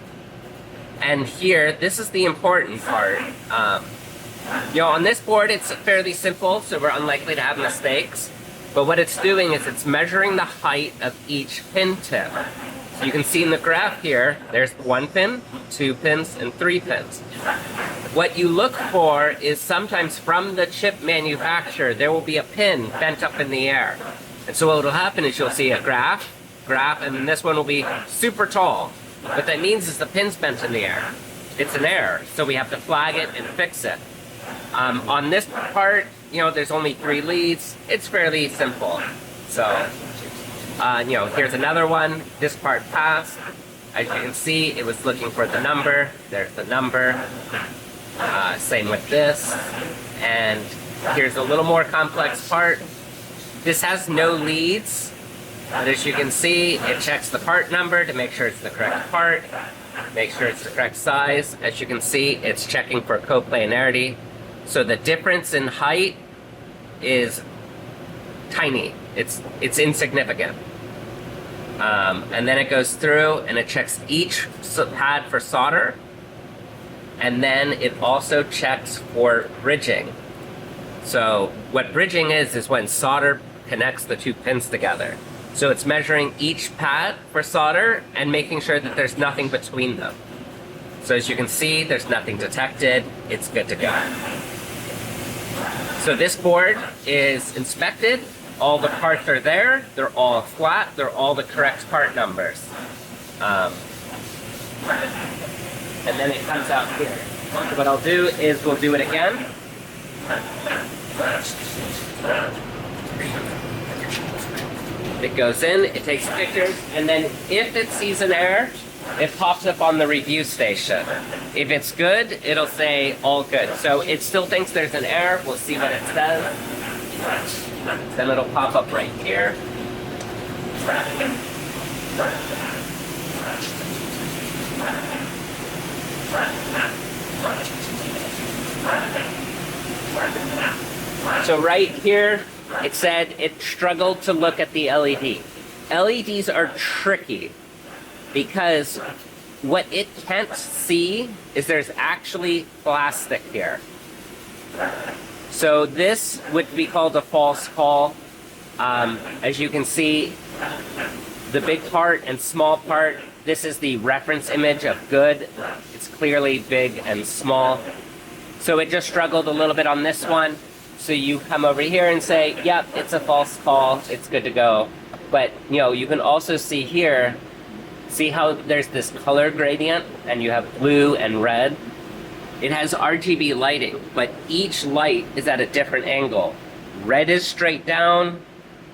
And here, this is the important part. On this board, it's fairly simple, so we're unlikely to have mistakes. But what it's doing is it's measuring the height of each pin tip. So you can see in the graph here, there's 1 pin, 2 pins, and 3 pins. What you look for is sometimes from the chip manufacturer, there will be a pin bent up in the air. And so what will happen is you'll see a graph, and then this one will be super tall. What that means is the pin's bent in the air. It's an error, so we have to flag it and fix it. On this part, there's only 3 leads. It's fairly simple. So, here's another one. This part passed. As you can see, it was looking for the number. There's the number. Same with this. And here's a little more complex part. This has no leads, but as you can see, it checks the part number to make sure it's the correct part, make sure it's the correct size. As you can see, it's checking for coplanarity. So the difference in height is tiny. It's insignificant. And then it goes through and it checks each pad for solder. And then it also checks for bridging. So what bridging is when solder connects the two pins together. So it's measuring each pad for solder and making sure that there's nothing between them. So as you can see, there's nothing detected. It's good to go. So this board is inspected. All the parts are there. They're all flat. They're all the correct part numbers. And then it comes out here. So what I'll do is we'll do it again. It goes in, it takes pictures, and then if it sees an error, it pops up on the review station. If it's good, it'll say all good. So it still thinks there's an error. We'll see what it says. Then it'll pop up right here. So right here, it said it struggled to look at the LED. LEDs are tricky because what it can't see is there's actually plastic here. So this would be called a false call. As you can see, the big part and small part, this is the reference image of good. It's clearly big and small. So it just struggled a little bit on this one. So you come over here and say, yep, it's a false call, it's good to go. But you can also see here, see how there's this color gradient and you have blue and red? It has RGB lighting, but each light is at a different angle. Red is straight down,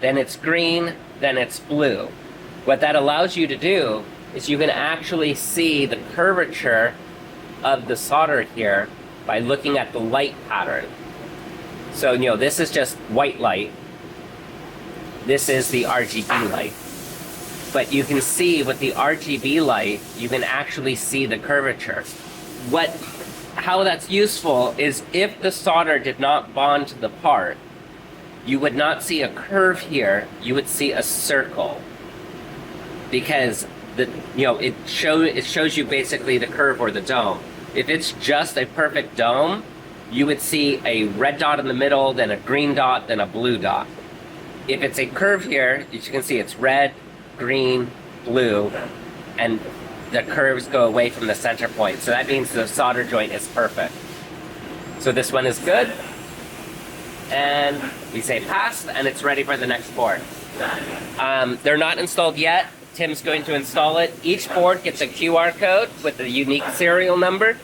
then it's green, then it's blue. What that allows you to do is you can actually see the curvature of the solder here by looking at the light pattern. So, this is just white light. This is the RGB light. But you can see with the RGB light, you can actually see the curvature. How that's useful is if the solder did not bond to the part, you would not see a curve here, you would see a circle. Because it shows you basically the curve or the dome. If it's just a perfect dome, you would see a red dot in the middle, then a green dot, then a blue dot. If it's a curve here, as you can see it's red, green, blue, and the curves go away from the center point. So that means the solder joint is perfect. So this one is good. And we say passed, and it's ready for the next board. They're not installed yet. Tim's going to install it. Each board gets a QR code with a unique serial number.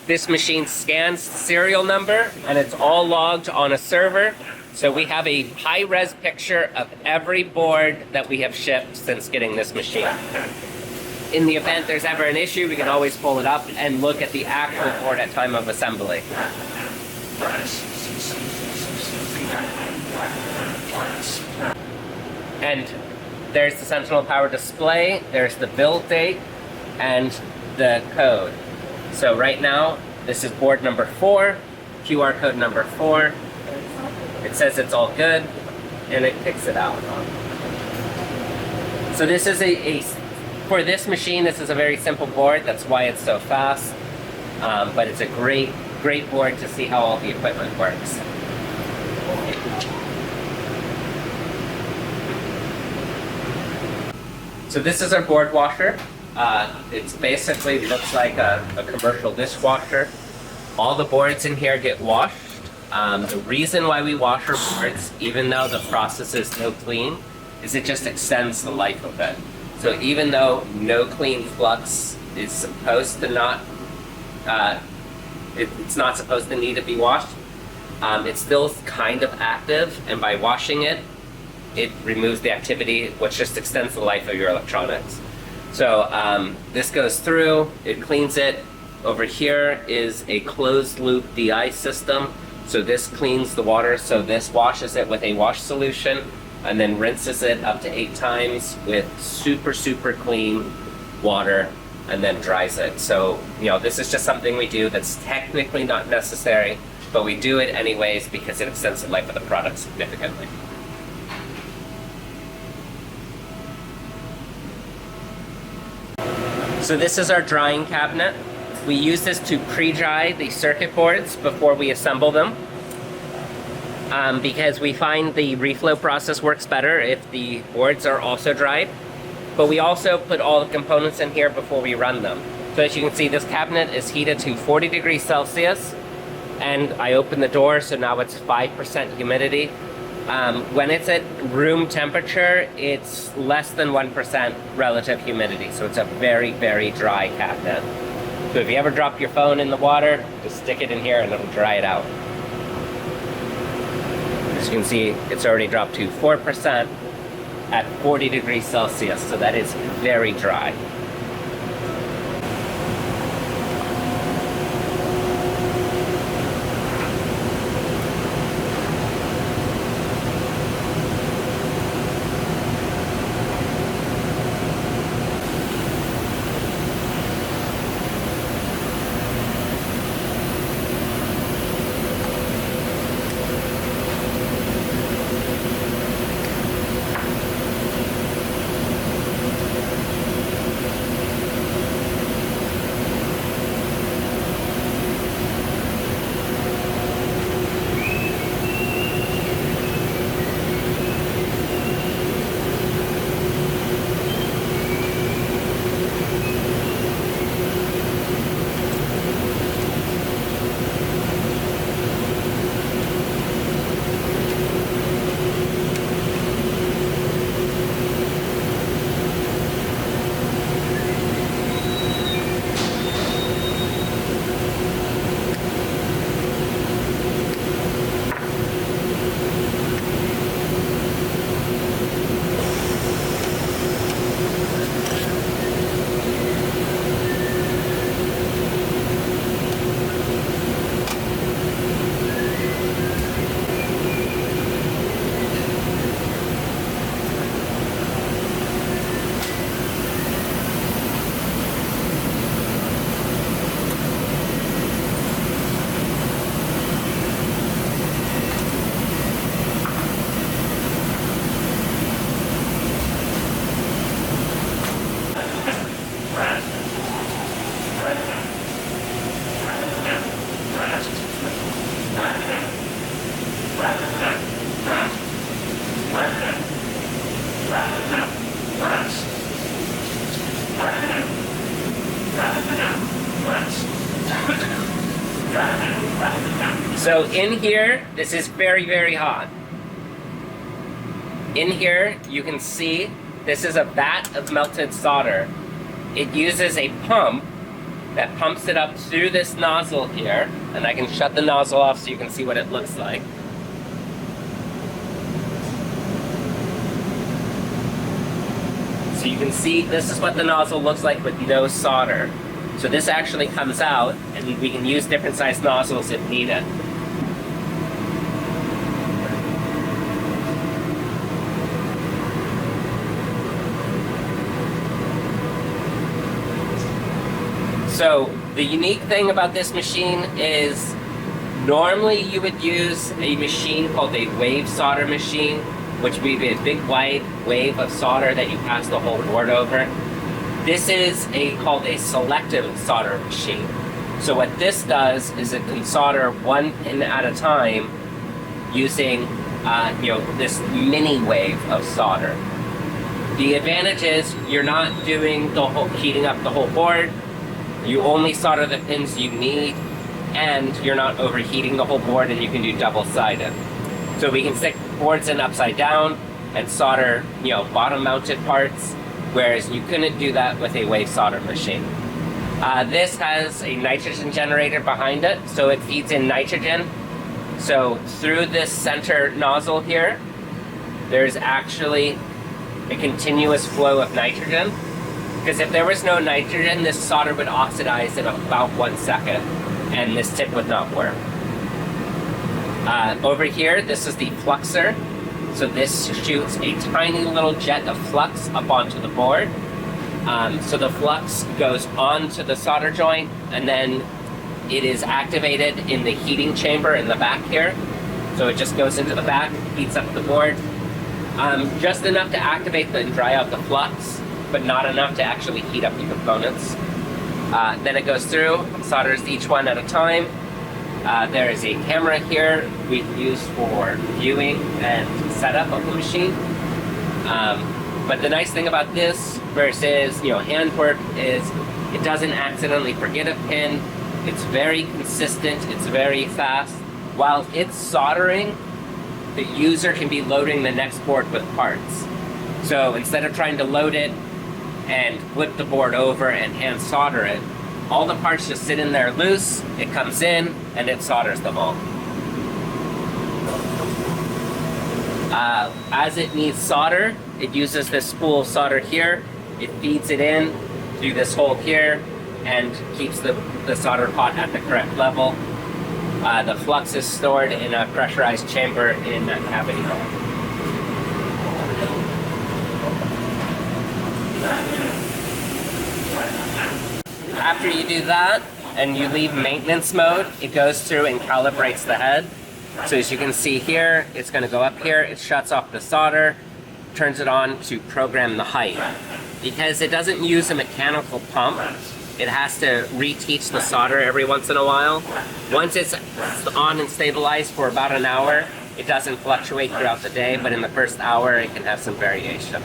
This machine scans the serial number, and it's all logged on a server. So we have a high-res picture of every board that we have shipped since getting this machine. In the event there's ever an issue, we can always pull it up and look at the actual board at time of assembly. And there's the Sentinel Power display, there's the build date, and the code. So right now, this is board number 4, QR code number 4. It says it's all good, and it kicks it out. So this is for this machine, this is a very simple board. That's why it's so fast. But it's a great board to see how all the equipment works. So this is our board washer. It basically looks like a commercial dishwasher. All the boards in here get washed. The reason why we wash our boards, even though the process is no clean, is it just extends the life of it. So even though no clean flux is supposed to not, it's not supposed to need to be washed, it's still kind of active, and by washing it, it removes the activity, which just extends the life of your electronics. So this goes through, it cleans it, Over here is a closed loop DI system. So this cleans the water, so this washes it with a wash solution and then rinses it up to 8 times with super, super clean water and then dries it. So, this is just something we do that's technically not necessary, but we do it anyways because it extends the life of the product significantly. So this is our drying cabinet. We use this to pre-dry the circuit boards before we assemble them, because we find the reflow process works better if the boards are also dried. But we also put all the components in here before we run them. So as you can see, this cabinet is heated to 40 degrees Celsius, and I open the door, so now it's 5% humidity. When it's at room temperature, it's less than 1% relative humidity, so it's a very, very dry cabinet. So if you ever drop your phone in the water, just stick it in here and it'll dry it out. As you can see, it's already dropped to 4% at 40 degrees Celsius, so that is very dry. So in here, this is very, very hot. In here, you can see this is a vat of melted solder. It uses a pump that pumps it up through this nozzle here, and I can shut the nozzle off so you can see what it looks like. So you can see this is what the nozzle looks like with no solder. So this actually comes out, and we can use different size nozzles if needed. So the unique thing about this machine is normally you would use a machine called a wave solder machine, which would be a big wide wave of solder that you pass the whole board over. This is called a selective solder machine. So what this does is it can solder one pin at a time using this mini wave of solder. The advantage is you're not doing heating up the whole board. You only solder the pins you need, and you're not overheating the whole board, and you can do double-sided. So we can stick boards in upside down and solder, bottom-mounted parts, whereas you couldn't do that with a wave solder machine. This has a nitrogen generator behind it, so it feeds in nitrogen. So through this center nozzle here, there's actually a continuous flow of nitrogen. Because if there was no nitrogen, this solder would oxidize in about 1 second, and this tip would not work. Over here, this is the fluxer. So this shoots a tiny little jet of flux up onto the board. So the flux goes onto the solder joint, and then it is activated in the heating chamber in the back here. So it just goes into the back, heats up the board. Just enough to activate and dry out the flux, but not enough to actually heat up the components. Then it goes through, solders each one at a time. There is a camera here we use for viewing and setup of the machine. But the nice thing about this versus handwork is it doesn't accidentally forget a pin. It's very consistent. It's very fast. While it's soldering, the user can be loading the next board with parts. So instead of trying to load it and flip the board over and hand solder it, all the parts just sit in there loose, it comes in, and it solders them all. As it needs solder, it uses this spool of solder here. It feeds it in through this hole here and keeps the solder pot at the correct level. The flux is stored in a pressurized chamber in that cavity hole. After you do that, and you leave maintenance mode, it goes through and calibrates the head. So as you can see here, it's going to go up here, it shuts off the solder, turns it on to program the height. Because it doesn't use a mechanical pump, it has to reteach the solder every once in a while. Once it's on and stabilized for about an hour, it doesn't fluctuate throughout the day, but in the first hour it can have some variation.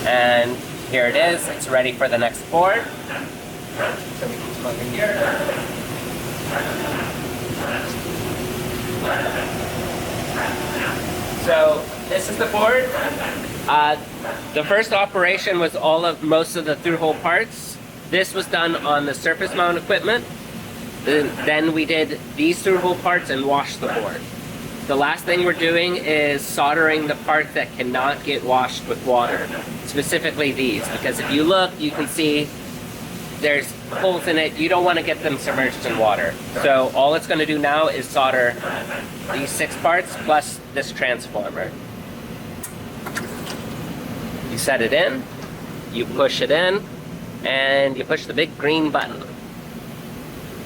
And here it is, it's ready for the next board. So we can plug in here. So this is the board. The first operation was most of the through-hole parts. This was done on the surface mount equipment. Then we did these through-hole parts and washed the board. The last thing we're doing is soldering the parts that cannot get washed with water, specifically these, because if you look, you can see there's holes in it. You don't want to get them submerged in water. So all it's going to do now is solder these 6 parts plus this transformer. You set it in, you push it in, and you push the big green button.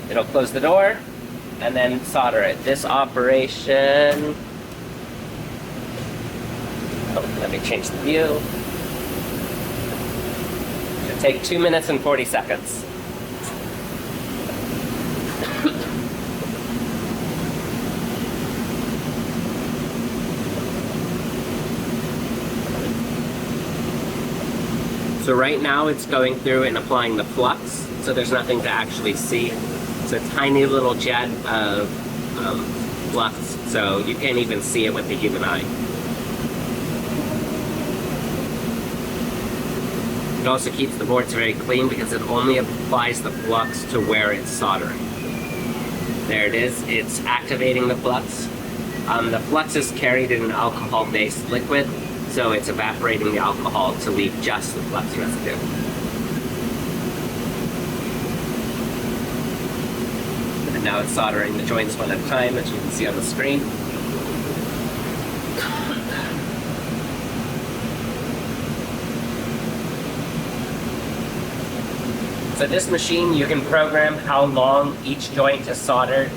It'll close the door, and then solder it. This operation, let me change the view. It'll take 2 minutes and 40 seconds. So right now it's going through and applying the flux, so there's nothing to actually see. It's a tiny little jet of flux, so you can't even see it with the human eye. It also keeps the boards very clean because it only applies the flux to where it's soldering. There it is, it's activating the flux. The flux is carried in an alcohol-based liquid, so it's evaporating the alcohol to leave just the flux residue. And now it's soldering the joints one at a time, as you can see on the screen. So this machine, you can program how long each joint is soldered,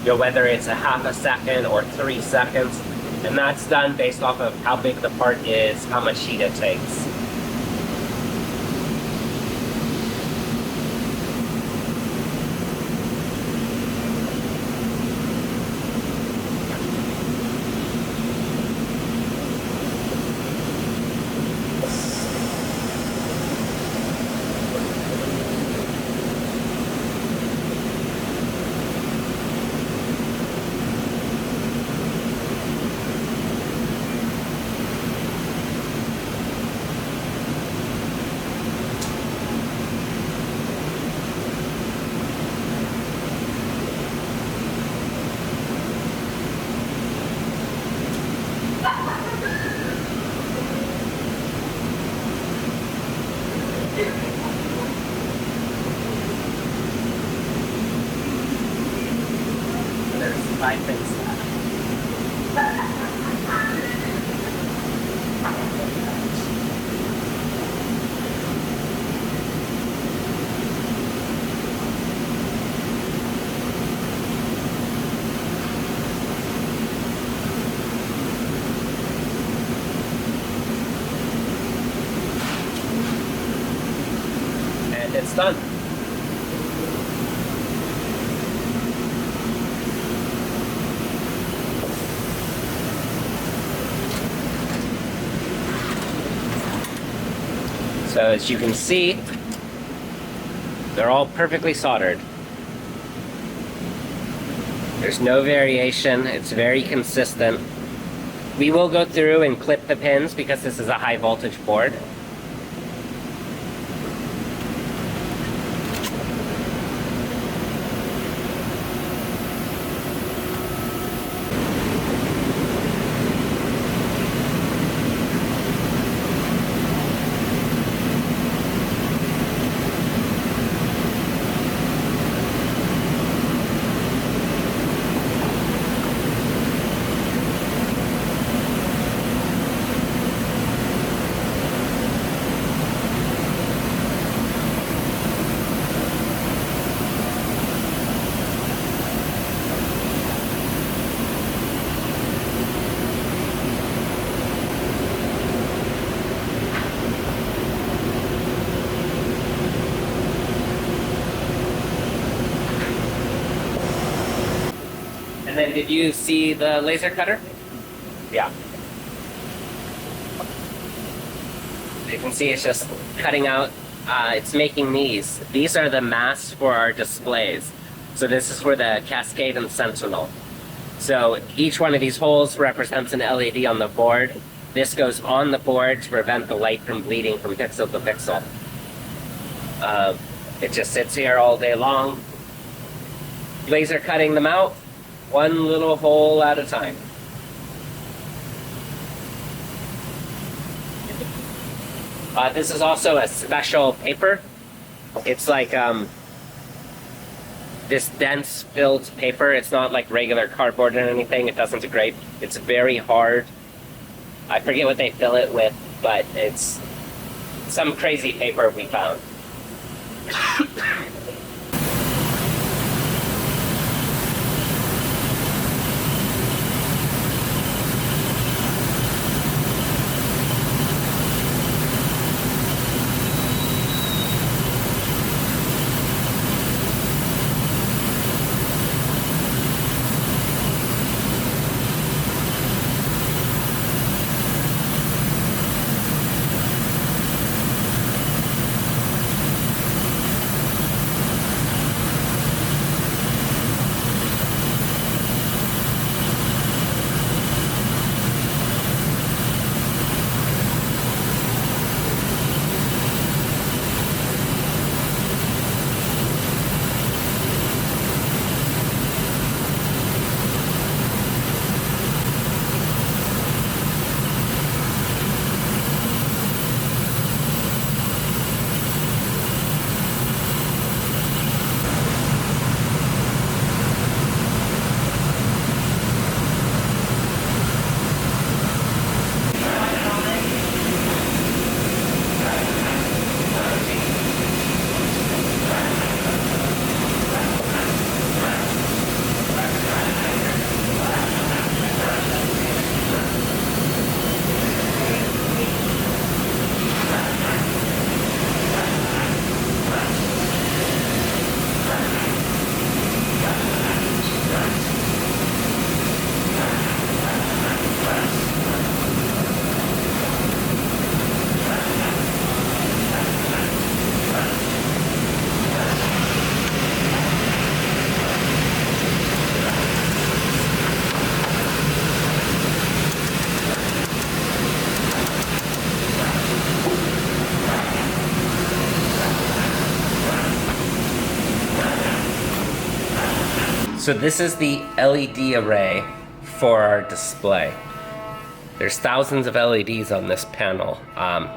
whether it's a half a second or 3 seconds. And that's done based off of how big the part is, how much heat it takes. done. So as you can see, they're all perfectly soldered. There's no variation, it's very consistent. We will go through and clip the pins because this is a high voltage board. And then did you see the laser cutter? Yeah. You can see it's just cutting out, it's making these. These are the masks for our displays. So this is for the Cascade and Sentinel. So each one of these holes represents an LED on the board. This goes on the board to prevent the light from bleeding from pixel to pixel. It just sits here all day long. Laser cutting them out, one little hole at a time. This is also a special paper. It's like this dense filled paper. It's not like regular cardboard or anything. It doesn't degrade. It's very hard. I forget what they fill it with, but it's some crazy paper we found. So this is the LED array for our display. There's thousands of LEDs on this panel.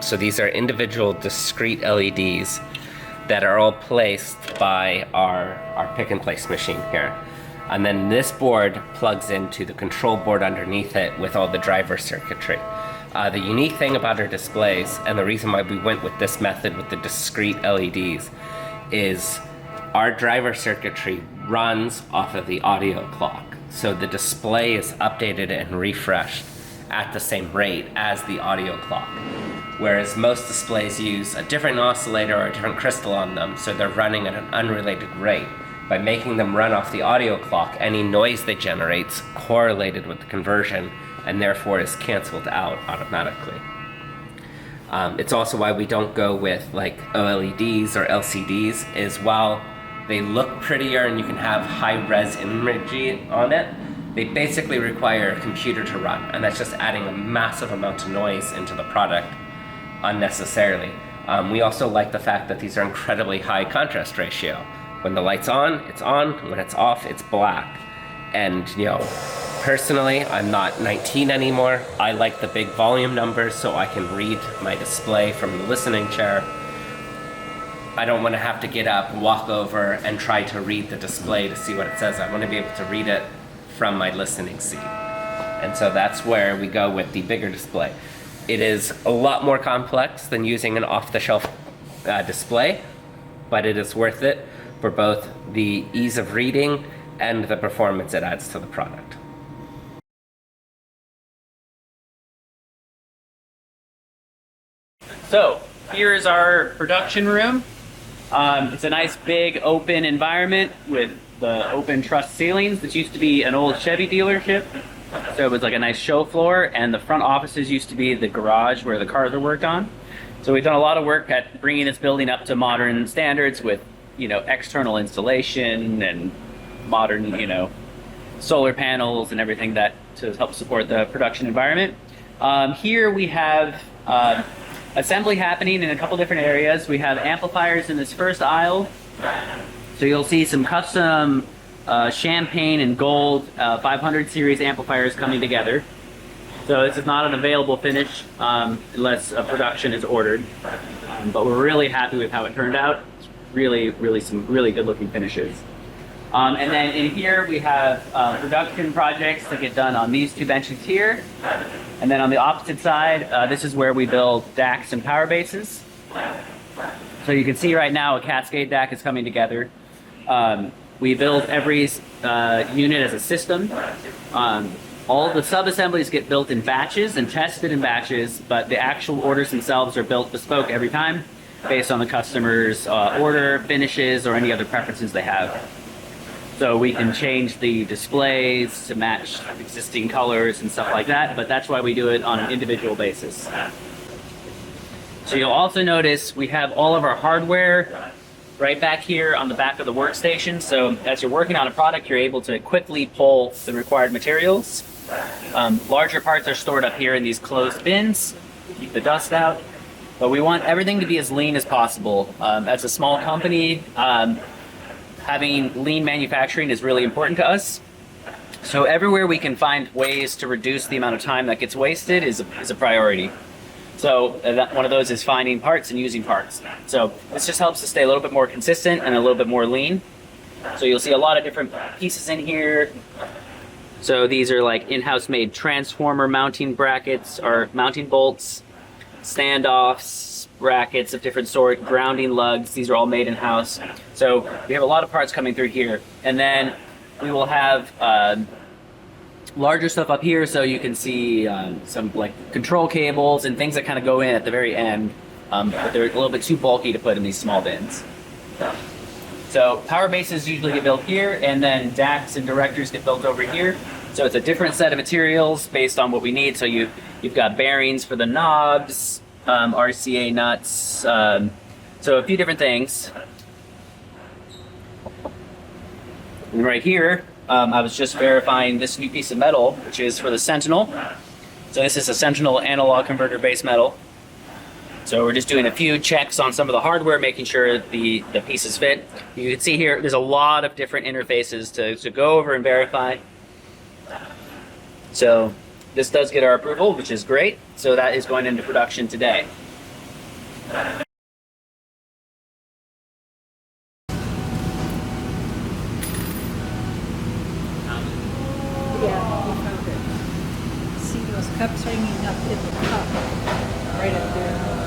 So these are individual discrete LEDs that are all placed by our pick and place machine here. And then this board plugs into the control board underneath it with all the driver circuitry. The unique thing about our displays, and the reason why we went with this method with the discrete LEDs, is our driver circuitry runs off of the audio clock. So the display is updated and refreshed at the same rate as the audio clock. Whereas most displays use a different oscillator or a different crystal on them, so they're running at an unrelated rate. By making them run off the audio clock, any noise they generate's correlated with the conversion and therefore is canceled out automatically. It's also why we don't go with like OLEDs or LCDs, is while they look prettier and you can have high-res imagery on it, they basically require a computer to run, and that's just adding a massive amount of noise into the product unnecessarily. We also like the fact that these are incredibly high contrast ratio. When the light's on, it's on. When it's off, it's black. And, you know, personally, I'm not 19 anymore. I like the big volume numbers so I can read my display from the listening chair. I don't want to have to get up, walk over, and try to read the display to see what it says. I want to be able to read it from my listening seat. And so that's where we go with the bigger display. It is a lot more complex than using an off-the-shelf display, but it is worth it for both the ease of reading and the performance it adds to the product. So here's our production room. It's a nice big open environment with the open truss ceilings. This used to be an old Chevy dealership, so it was like a nice show floor, and the front offices used to be the garage where the cars are worked on. So we've done a lot of work at bringing this building up to modern standards with, you know, external installation and modern, you know, solar panels and everything that to help support the production environment. Here we have assembly happening in a couple different areas. We have amplifiers in this first aisle. So you'll see some custom champagne and gold 500 series amplifiers coming together. So this is not an available finish unless a production is ordered. But we're really happy with how it turned out. It's really some really good looking finishes. And then in here we have production projects that get done on these two benches here. And then on the opposite side, this is where we build DACs and power bases. So you can see right now a Cascade DAC is coming together. We build every unit as a system. All the sub-assemblies get built in batches and tested in batches, but the actual orders themselves are built bespoke every time based on the customer's order, finishes, or any other preferences they have. So we can change the displays to match existing colors and stuff like that, but that's why we do it on an individual basis. So you'll also notice we have all of our hardware right back here on the back of the workstation. So as you're working on a product, you're able to quickly pull the required materials. Larger parts are stored up here in these closed bins, keep the dust out. But we want everything to be as lean as possible. As a small company, having lean manufacturing is really important to us. So everywhere we can find ways to reduce the amount of time that gets wasted is a priority. So one of those is finding parts and using parts. So this just helps us stay a little bit more consistent and a little bit more lean. So you'll see a lot of different pieces in here. So these are like in-house made transformer mounting brackets or mounting bolts, standoffs, brackets of different sort, grounding lugs. These are all made in-house. So we have a lot of parts coming through here. And then we will have larger stuff up here, so you can see some like control cables and things that kind of go in at the very end, but they're a little bit too bulky to put in these small bins. So power bases usually get built here, and then DACs and directors get built over here. So it's a different set of materials based on what we need. So you've got bearings for the knobs, RCA nuts, so a few different things. And right here, I was just verifying this new piece of metal, which is for the Sentinel. So this is a Sentinel analog converter base metal. So we're just doing a few checks on some of the hardware, making sure the pieces fit. You can see here, there's a lot of different interfaces to go over and verify. So this does get our approval, which is great. So that is going into production today. Yeah, we found it. See those cups hanging up in the cup, right up there.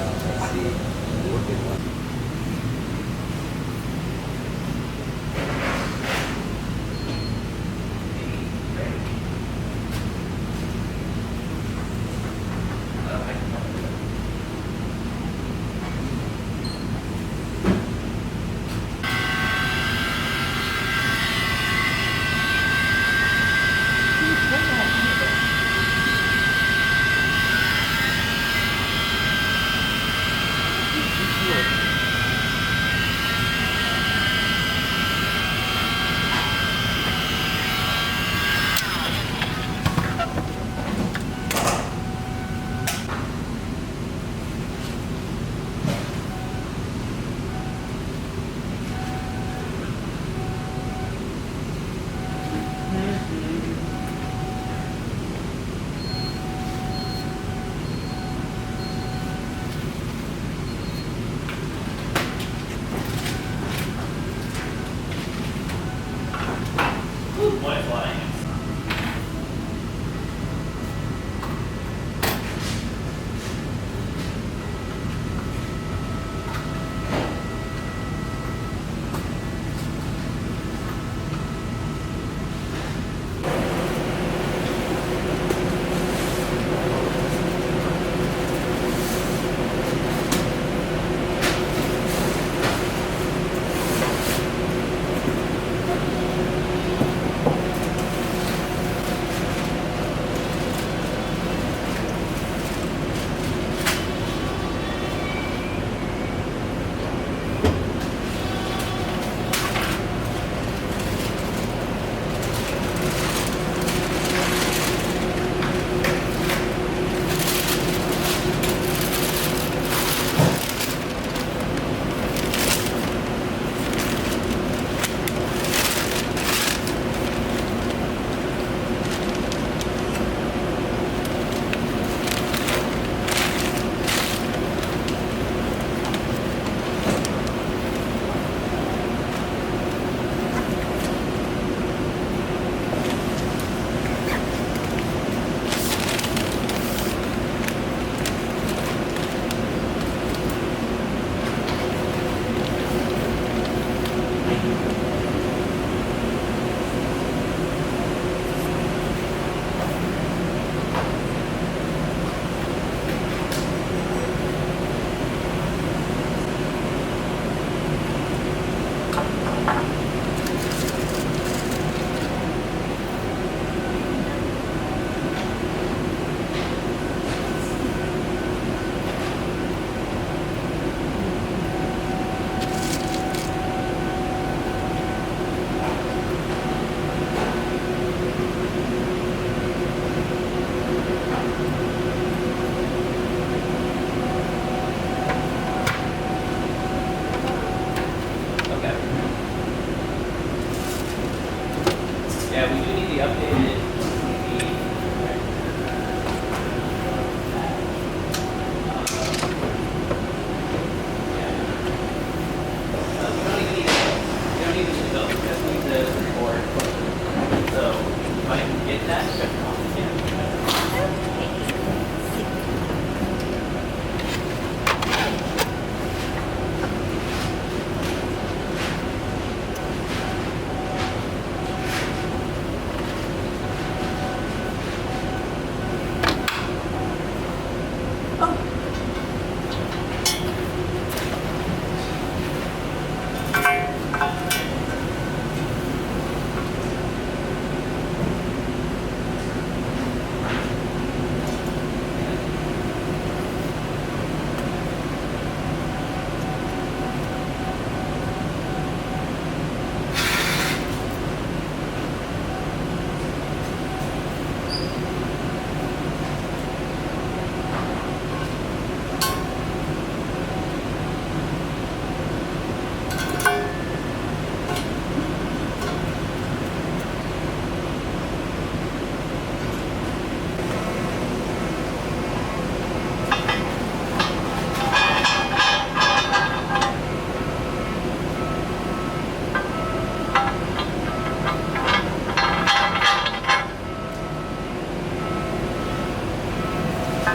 It's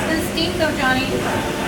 gonna stink though, Johnny.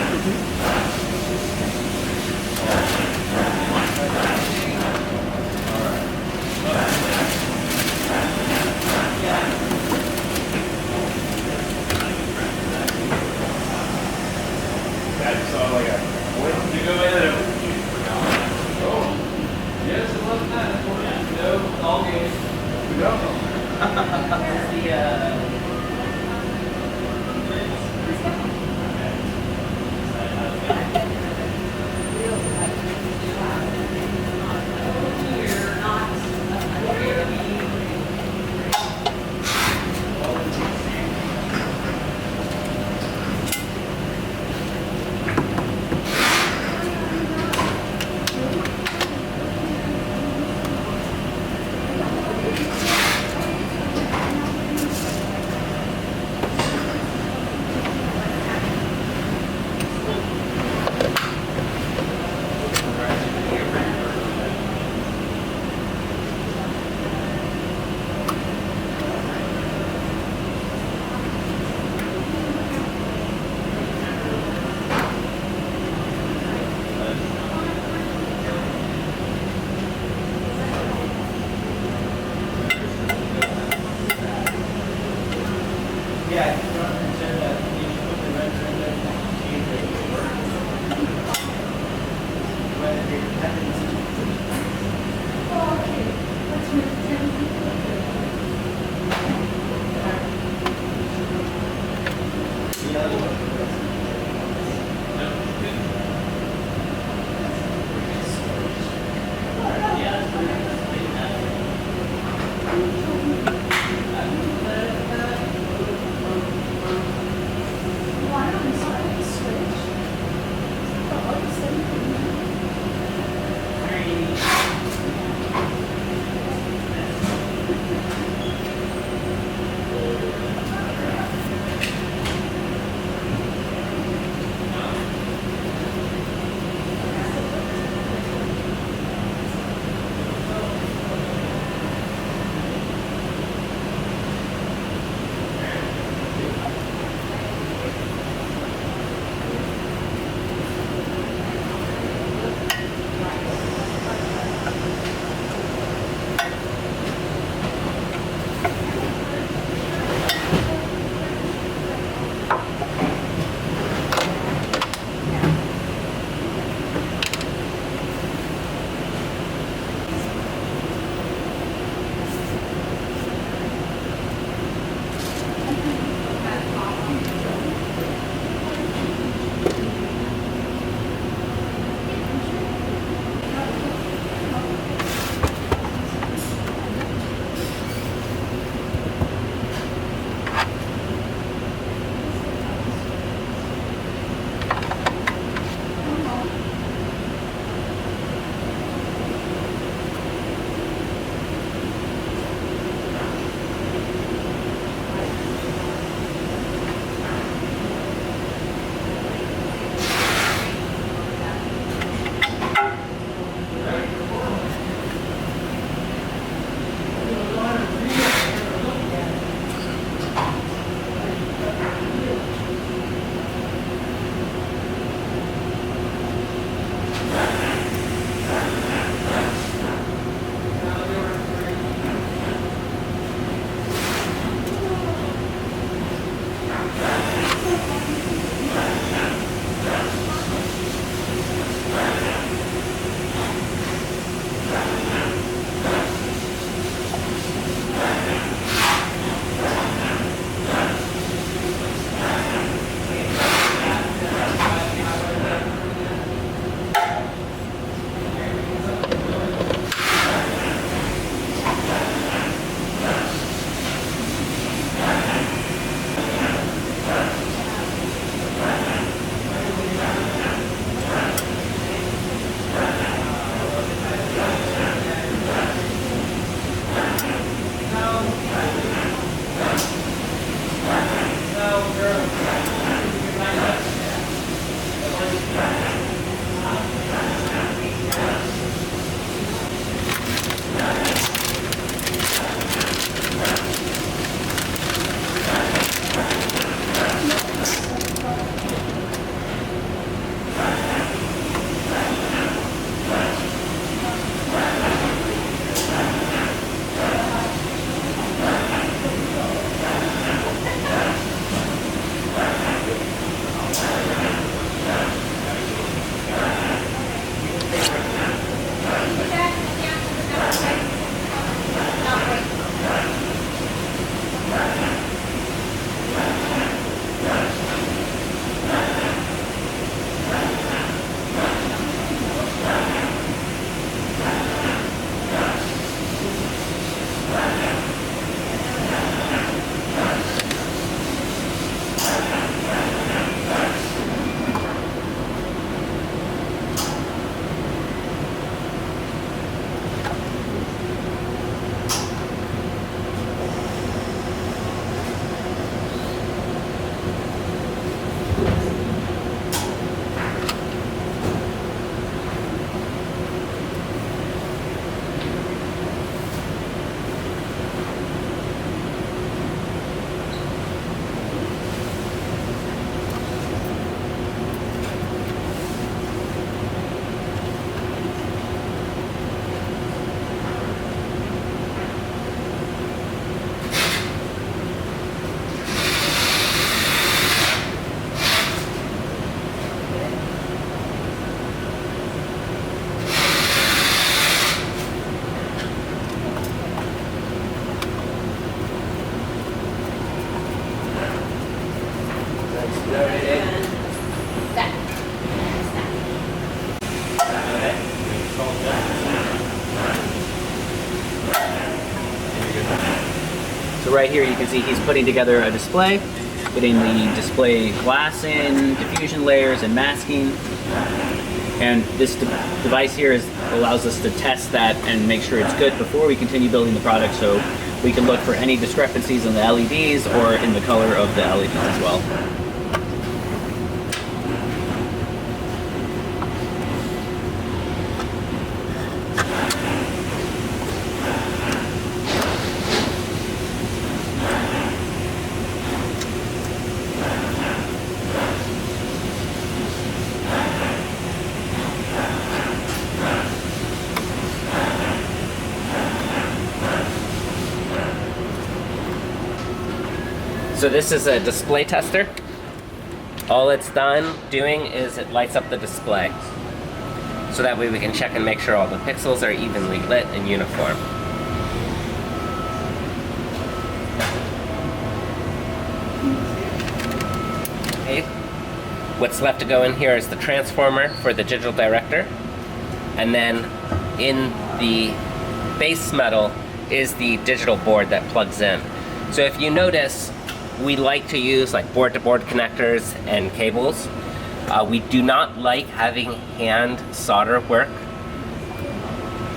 So right here you can see he's putting together a display, putting the display glass in, diffusion layers, and masking. And this device here allows us to test that and make sure it's good before we continue building the product, so we can look for any discrepancies in the LEDs or in the color of the LEDs as well. So this is a display tester. All it's doing is it lights up the display. So that way we can check and make sure all the pixels are evenly lit and uniform. Okay. What's left to go in here is the transformer for the digital director. And then in the base metal is the digital board that plugs in. So if you notice, we like to use like board-to-board connectors and cables. We do not like having hand solder work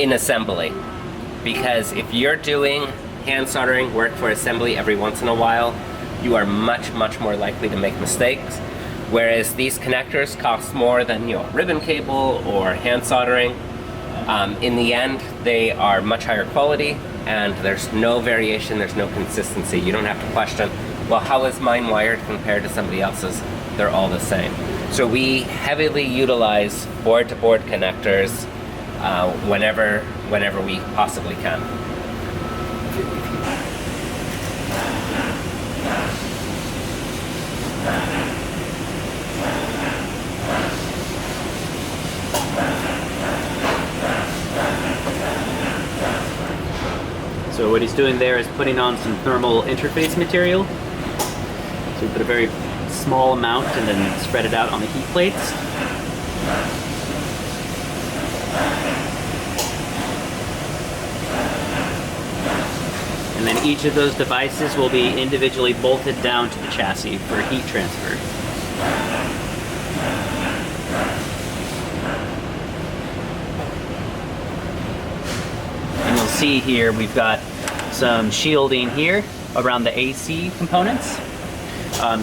in assembly, because if you're doing hand soldering work for assembly every once in a while, you are much more likely to make mistakes. Whereas these connectors cost more than ribbon cable or hand soldering. In the end, they are much higher quality, and there's no variation, there's no consistency. You don't have to question, well, how is mine wired compared to somebody else's? They're all the same. So we heavily utilize board-to-board connectors whenever we possibly can. So what he's doing there is putting on some thermal interface material. So we put a very small amount and then spread it out on the heat plates. And then each of those devices will be individually bolted down to the chassis for heat transfer. And you'll see here we've got some shielding here around the AC components.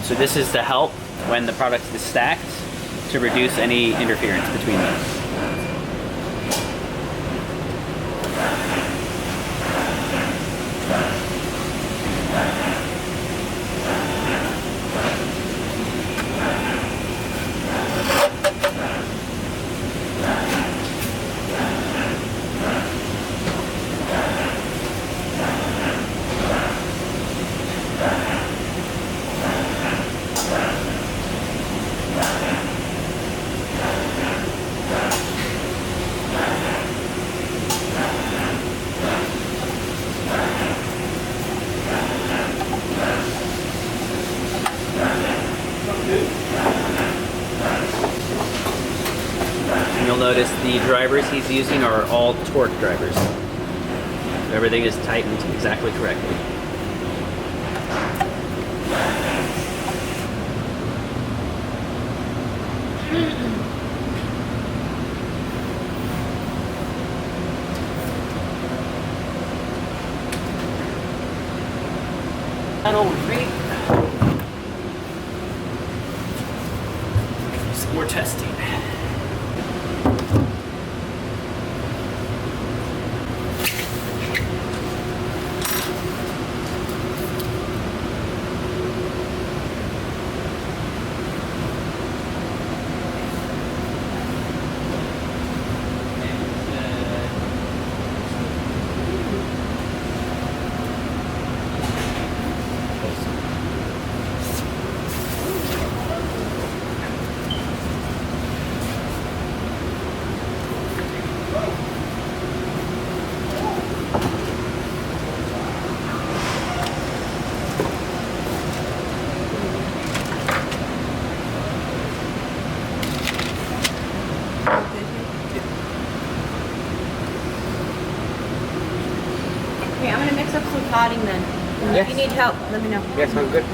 So this is to help when the product is stacked to reduce any interference between them. You'll notice the drivers he's using are all torque drivers. Everything is tightened exactly correctly. Some more testing. Okay, I'm gonna mix up some potting then. If you need help, let me know. Yeah, sounds good.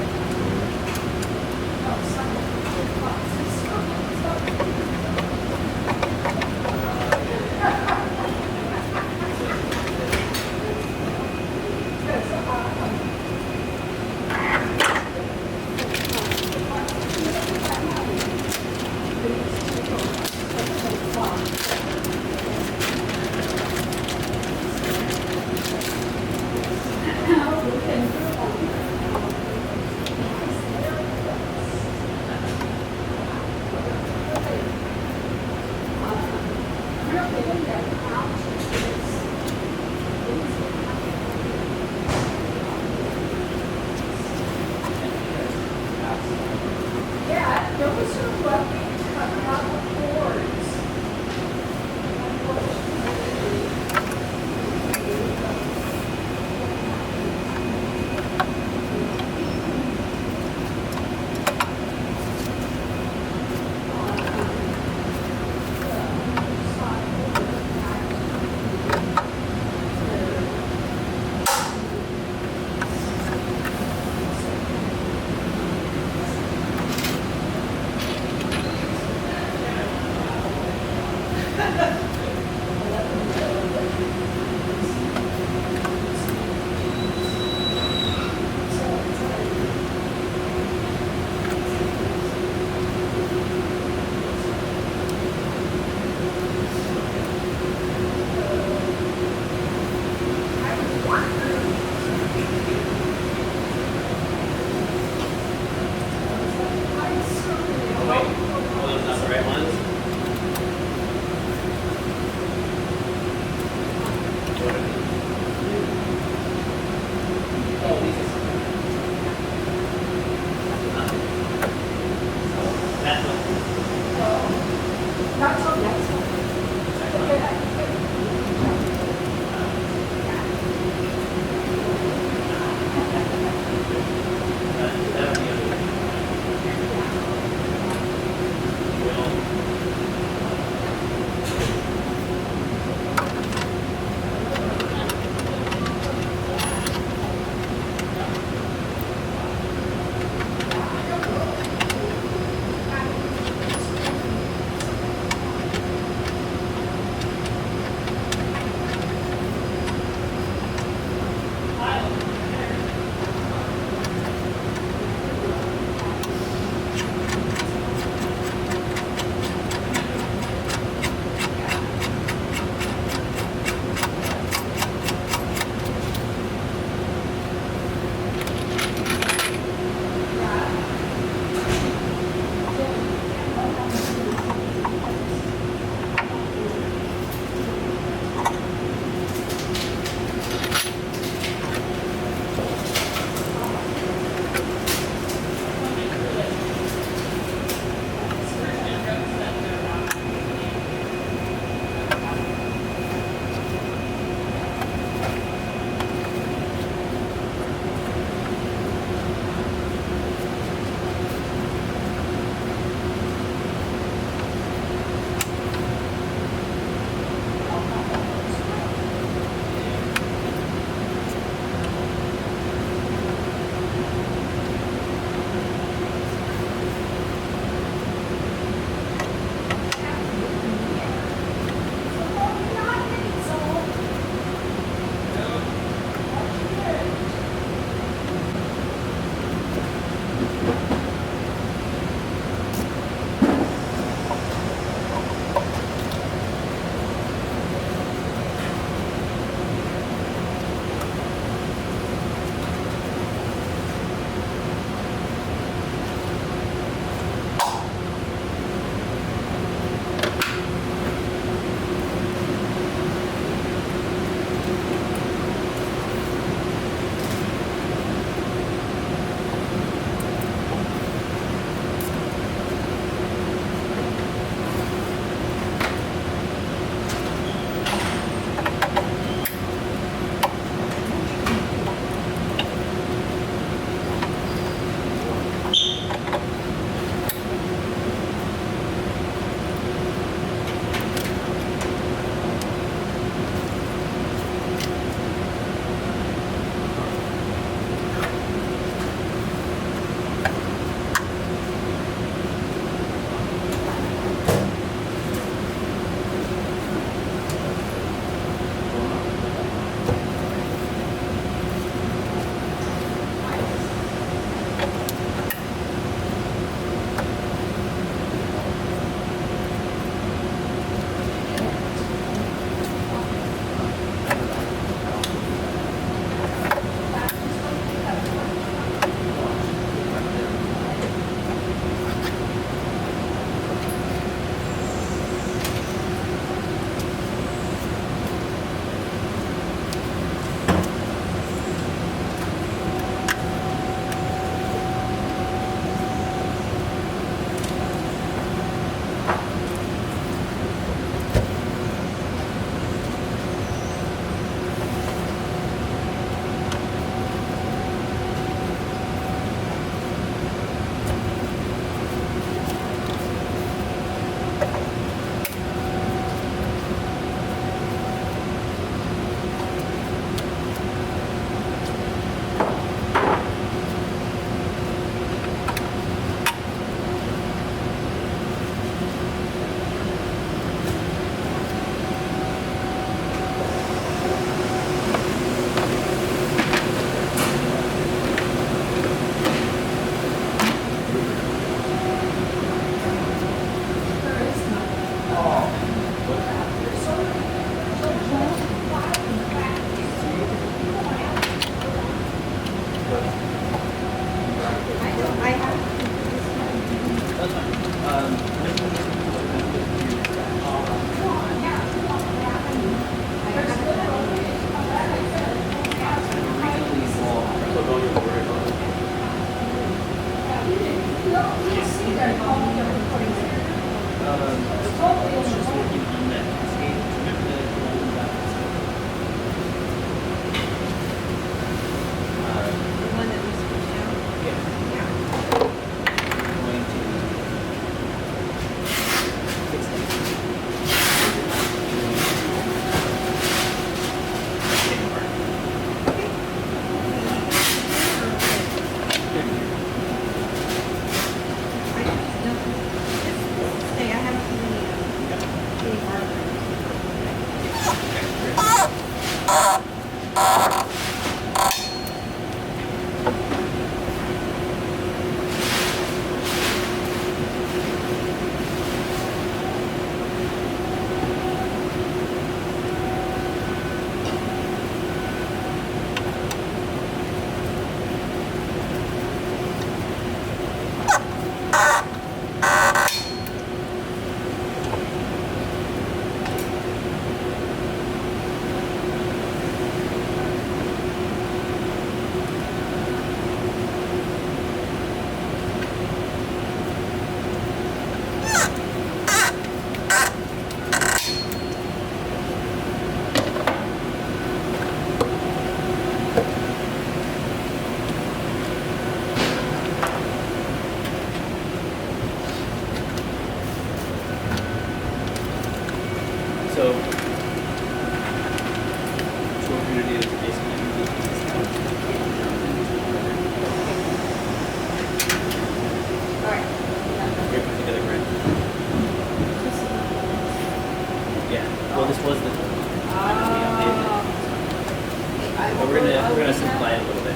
We're gonna simplify it a little bit.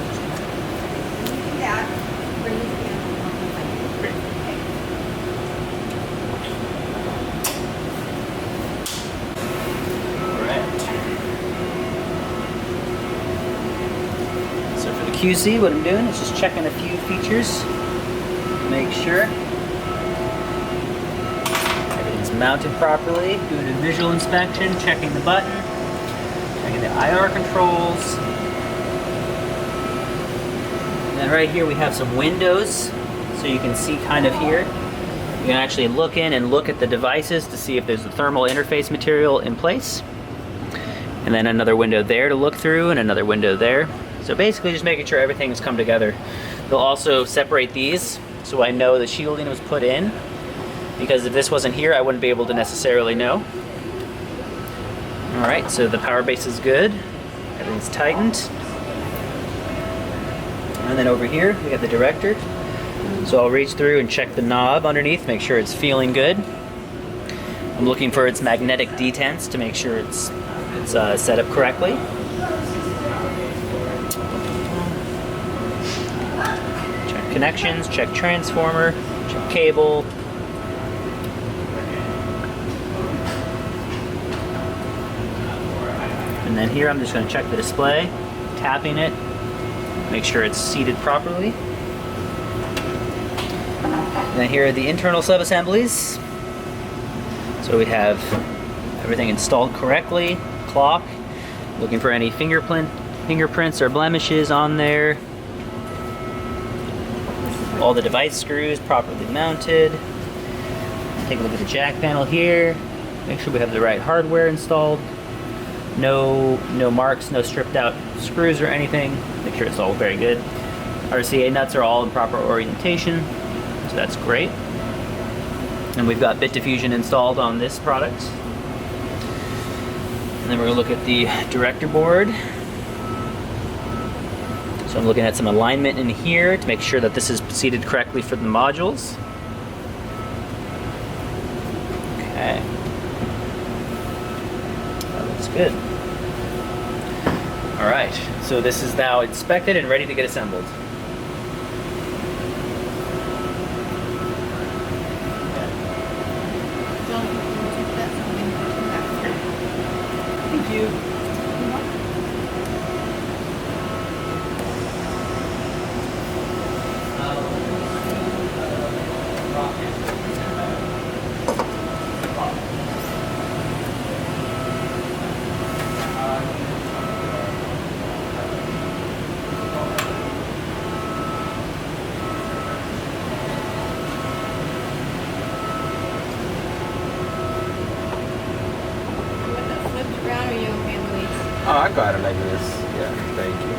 Yeah. Great. Alright. So for the QC, what I'm doing is just checking a few features. Make sure everything's mounted properly. Doing a visual inspection, checking the button, checking the IR controls. And then right here we have some windows, so you can see kind of here. You can actually look in and look at the devices to see if there's a thermal interface material in place. And then another window there to look through, and another window there. So basically just making sure everything's come together. They'll also separate these, so I know the shielding was put in, because if this wasn't here, I wouldn't be able to necessarily know. All right, so the power base is good. Everything's tightened. And then over here, we have the director. So I'll reach through and check the knob underneath, make sure it's feeling good. I'm looking for its magnetic detents to make sure it's set up correctly. Check connections, check transformer, check cable. And then here I'm just going to check the display, tapping it, make sure it's seated properly. And then here are the internal sub-assemblies. So we have everything installed correctly, clock, looking for any fingerprints or blemishes on there. All the device screws properly mounted. Take a look at the jack panel here. Make sure we have the right hardware installed. No marks, no stripped out screws or anything. Make sure it's all very good. RCA nuts are all in proper orientation, so that's great. And we've got bit diffusion installed on this product. And then we're gonna look at the director board. So I'm looking at some alignment in here to make sure that this is seated correctly for the modules. Okay. That looks good. All right, so this is now inspected and ready to get assembled. Thank you. Flipped around, are you okay, Louise? Oh, I got it like this. Yeah, thank you.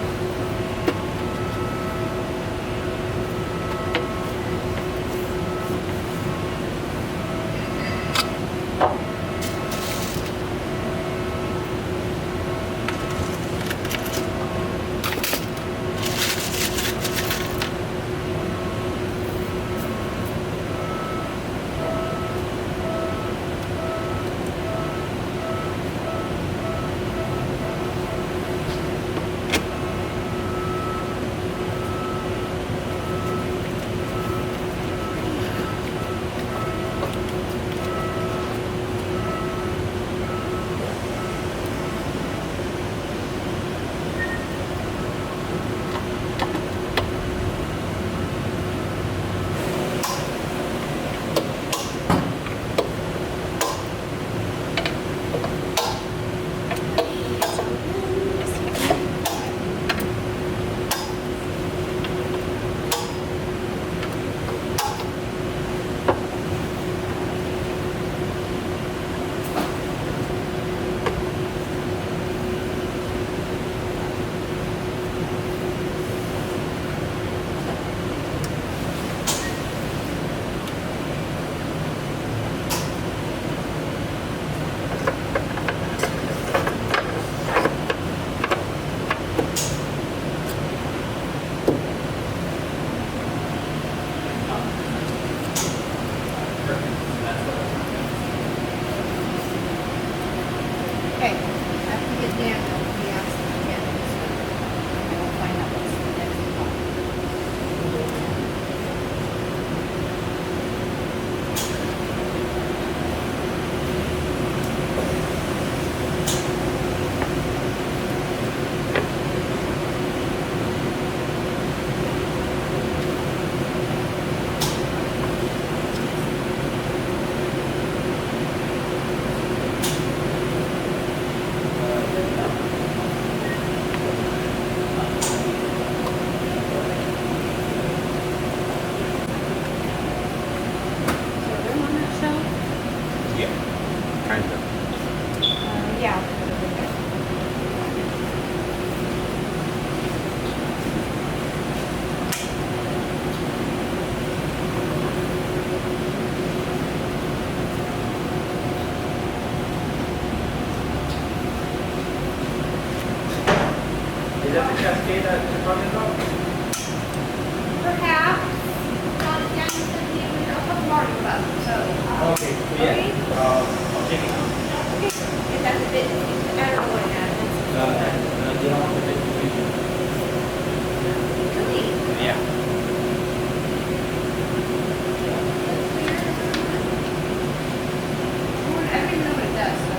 day that you're talking about? Perhaps, Daniel said he would know something more about it, so. Okay, Okay? I'll check it out. Okay, if that's a bit, I don't know what that is. You don't want the big division. Really? Yeah. I don't even know what it does, so.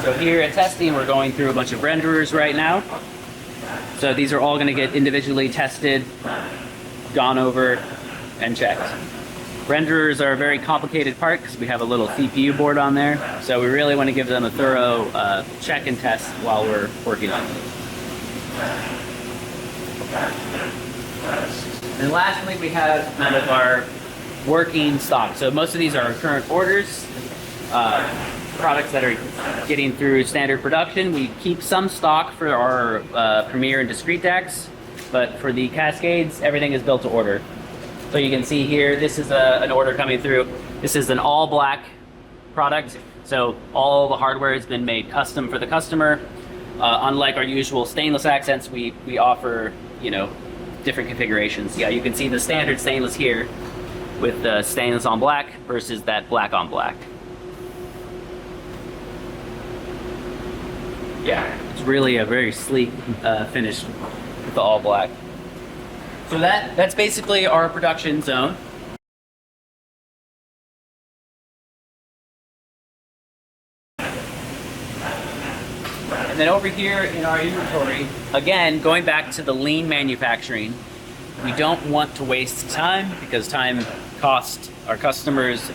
So here at testing, we're going through a bunch of renderers right now. So these are all going to get individually tested, gone over, and checked. Renderers are a very complicated part because we have a little CPU board on there. So we really want to give them a thorough check and test while we're working on them. And lastly, we have kind of our working stock. So most of these are our current orders, products that are getting through standard production. We keep some stock for our Premier and discrete DACs, but for the Cascades, everything is built to order. So you can see here, this is an order coming through. This is an all black product. So all the hardware has been made custom for the customer. Unlike our usual stainless accents, we offer, you know, different configurations. Yeah, you can see the standard stainless here with the stainless on black versus that black on black. Yeah, it's really a very sleek finish with the all black. So that's basically our production zone. And then over here in our inventory, again, going back to the lean manufacturing, we don't want to waste time because time costs our customers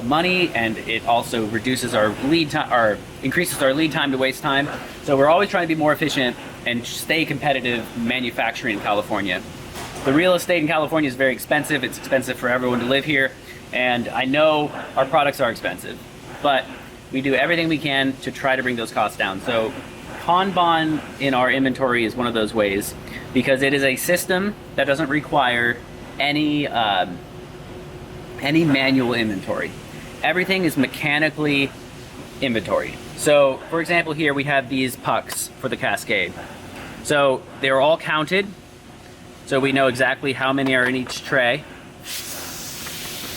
money, and it also reduces our lead time, or increases our lead time to waste time. So we're always trying to be more efficient and stay competitive manufacturing in California. The real estate in California is very expensive. It's expensive for everyone to live here, and I know our products are expensive, but we do everything we can to try to bring those costs down. So Kanban in our inventory is one of those ways, because it is a system that doesn't require any manual inventory. Everything is mechanically inventoried. So, for example, here we have these pucks for the Cascade. So they're all counted, so we know exactly how many are in each tray.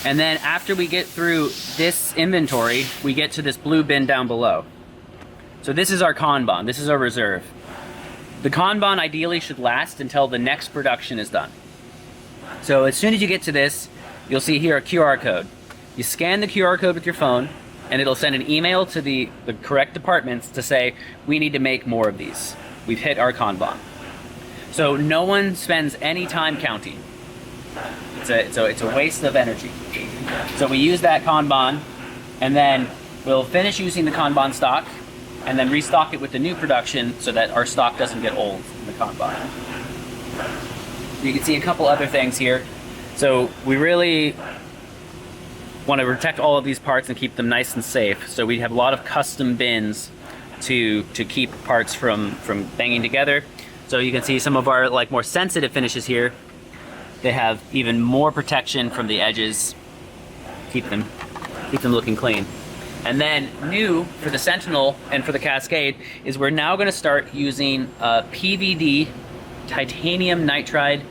And then after we get through this inventory, we get to this blue bin down below. So this is our Kanban, this is our reserve. The Kanban ideally should last until the next production is done. So as soon as you get to this, you'll see here a QR code. You scan the QR code with your phone, and it'll send an email to the correct departments to say, we need to make more of these. We've hit our Kanban. So no one spends any time counting. It's a waste of energy. So we use that Kanban, and then we'll finish using the Kanban stock, and then restock it with the new production so that our stock doesn't get old in the Kanban. You can see a couple other things here. So we really want to protect all of these parts and keep them nice and safe. So we have a lot of custom bins to keep parts from banging together. So you can see some of our more sensitive finishes here. They have even more protection from the edges. Keep them looking clean. And then new for the Sentinel and for the Cascade is we're now going to start using PVD titanium nitride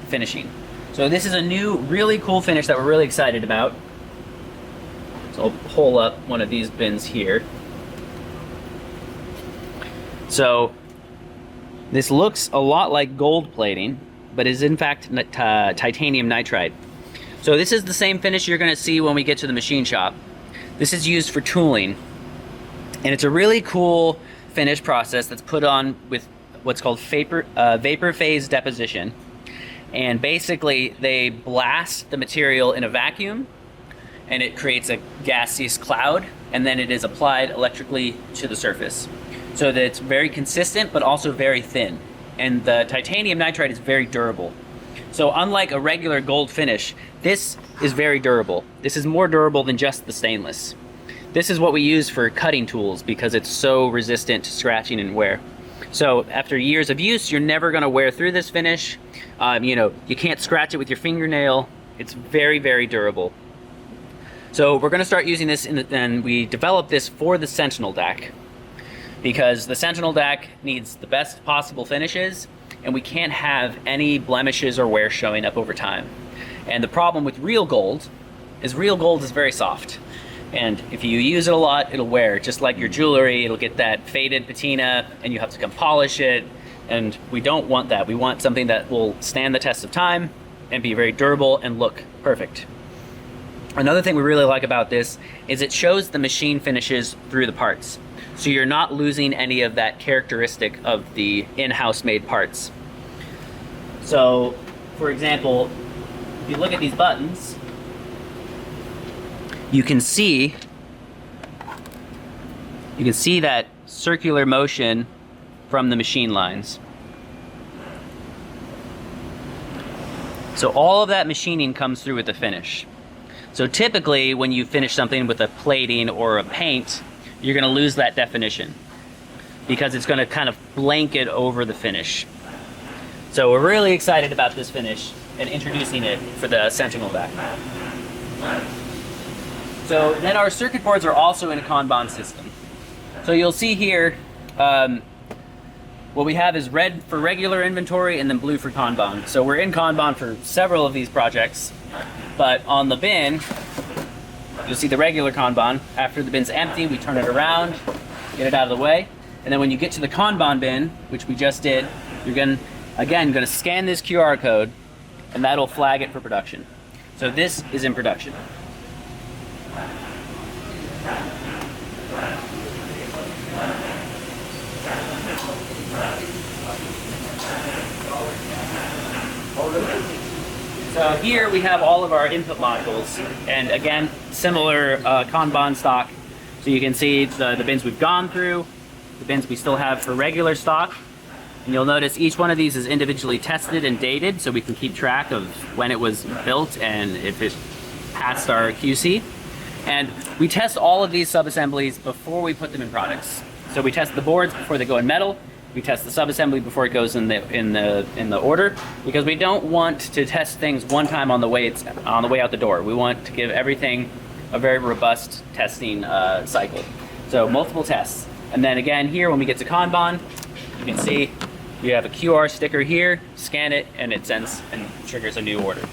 finishing. So this is a new, really cool finish that we're really excited about. So I'll pull up one of these bins here. So this looks a lot like gold plating, but is in fact titanium nitride. So this is the same finish you're going to see when we get to the machine shop. This is used for tooling, and it's a really cool finish process that's put on with what's called vapor phase deposition. And basically they blast the material in a vacuum, and it creates a gaseous cloud, and then it is applied electrically to the surface, so that it's very consistent but also very thin. And the titanium nitride is very durable. So unlike a regular gold finish, this is very durable. This is more durable than just the stainless. This is what we use for cutting tools because it's so resistant to scratching and wear. So after years of use, you're never going to wear through this finish. You can't scratch it with your fingernail. It's very, very durable. So we're going to start using this, and we developed this for the Sentinel DAC, because the Sentinel DAC needs the best possible finishes, and we can't have any blemishes or wear showing up over time. And the problem with real gold is very soft. And if you use it a lot, it'll wear. Just like your jewelry, it'll get that faded patina, and you have to come polish it. And we don't want that. We want something that will stand the test of time and be very durable and look perfect. Another thing we really like about this is it shows the machine finishes through the parts. So you're not losing any of that characteristic of the in-house made parts. So, for example, if you look at these buttons, you can see that circular motion from the machine lines. So all of that machining comes through with the finish. So typically when you finish something with a plating or a paint, you're going to lose that definition because it's going to kind of blanket over the finish. So we're really excited about this finish and introducing it for the Sentinel DAC. So then our circuit boards are also in a Kanban system. So you'll see here, what we have is red for regular inventory and then blue for Kanban. So we're in Kanban for several of these projects, but on the bin, you'll see the regular Kanban. After the bin's empty, we turn it around, get it out of the way. And then when you get to the Kanban bin, which we just did, you're going to scan this QR code and that'll flag it for production. So this is in production. So here we have all of our input modules, and again, similar Kanban stock. So you can see the bins we've gone through, the bins we still have for regular stock, and you'll notice each one of these is individually tested and dated so we can keep track of when it was built and if it passed our QC. And we test all of these sub-assemblies before we put them in products. So we test the boards before they go in metal. We test the sub-assembly before it goes in the order, because we don't want to test things one time on the way out the door. We want to give everything a very robust testing cycle. So multiple tests, and then again here when we get to Kanban, you can see we have a QR sticker here. Scan it, and it sends and triggers a new order.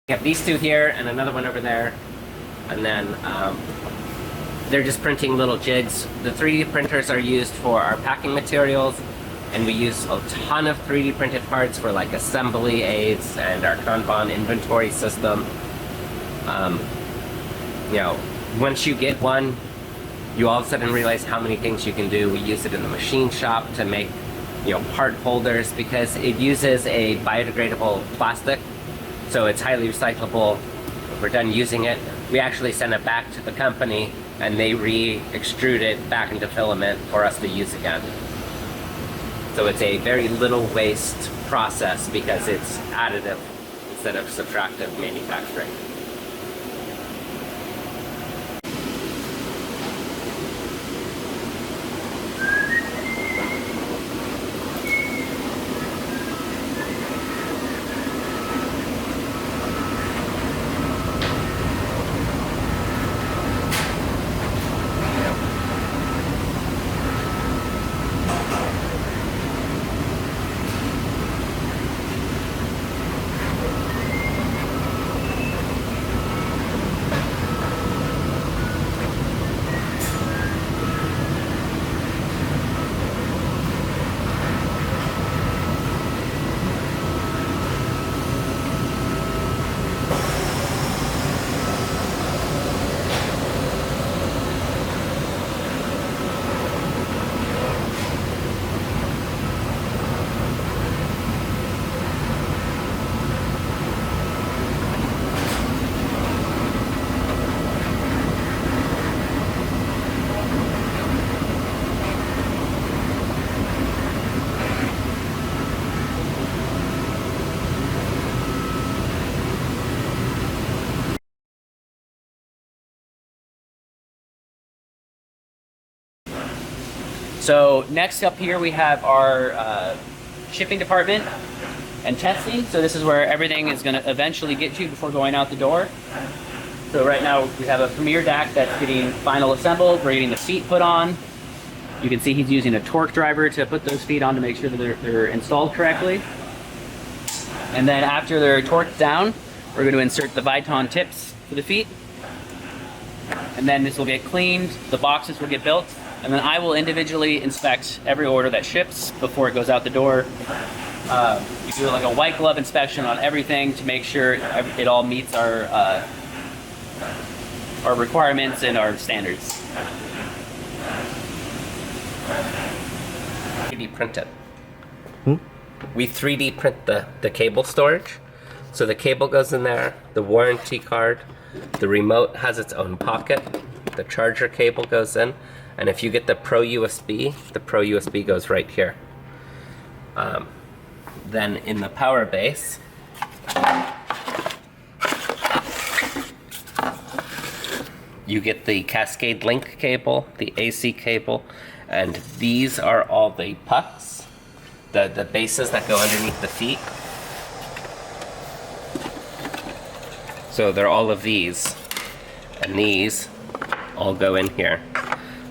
We have these two here and another one over there, and then they're just printing little jigs. The 3D printers are used for our packing materials, and we use a ton of 3D printed parts for like assembly aids and our Kanban inventory system. You know, once you get one, you all of a sudden realize how many things you can do. We use it in the machine shop to make, you know, part holders because it uses a biodegradable plastic, so it's highly recyclable. If we're done using it, we actually send it back to the company and they re-extrude it back into filament for us to use again. So it's a very little waste process because it's additive instead of subtractive manufacturing. So next up here we have our shipping department and testing. So this is where everything is going to eventually get to before going out the door. So right now we have a Premier DAC that's getting final assembled. We're getting the feet put on. You can see he's using a torque driver to put those feet on to make sure that they're installed correctly. And then after they're torqued down, we're going to insert the Viton tips for the feet. And then this will get cleaned, the boxes will get built, and then I will individually inspect every order that ships before it goes out the door. You do like a white glove inspection on everything to make sure it all meets our requirements and our standards. 3D print it. We 3D print the cable storage. So the cable goes in there, the warranty card, the remote has its own pocket, the charger cable goes in, and if you get the Pro USB goes right here. Then in the power base, you get the Cascade link cable, the AC cable, and these are all the pucks, the bases that go underneath the feet. So they're all of these, and these all go in here.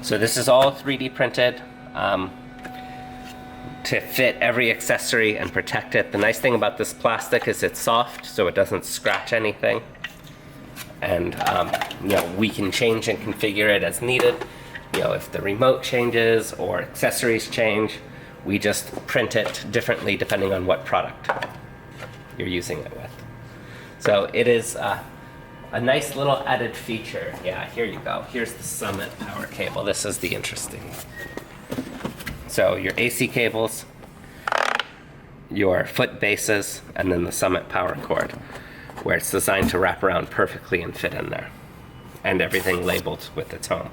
So this is all 3D printed to fit every accessory and protect it. The nice thing about this plastic is it's soft, so it doesn't scratch anything. And you know, we can change and configure it as needed. You know, if the remote changes or accessories change, we just print it differently depending on what product you're using it with. So it is a nice little added feature. Yeah, here you go. Here's the Summit power cable. This is the interesting one. So your AC cables, your foot bases, and then the Summit power cord, where it's designed to wrap around perfectly and fit in there. And everything labeled with its home.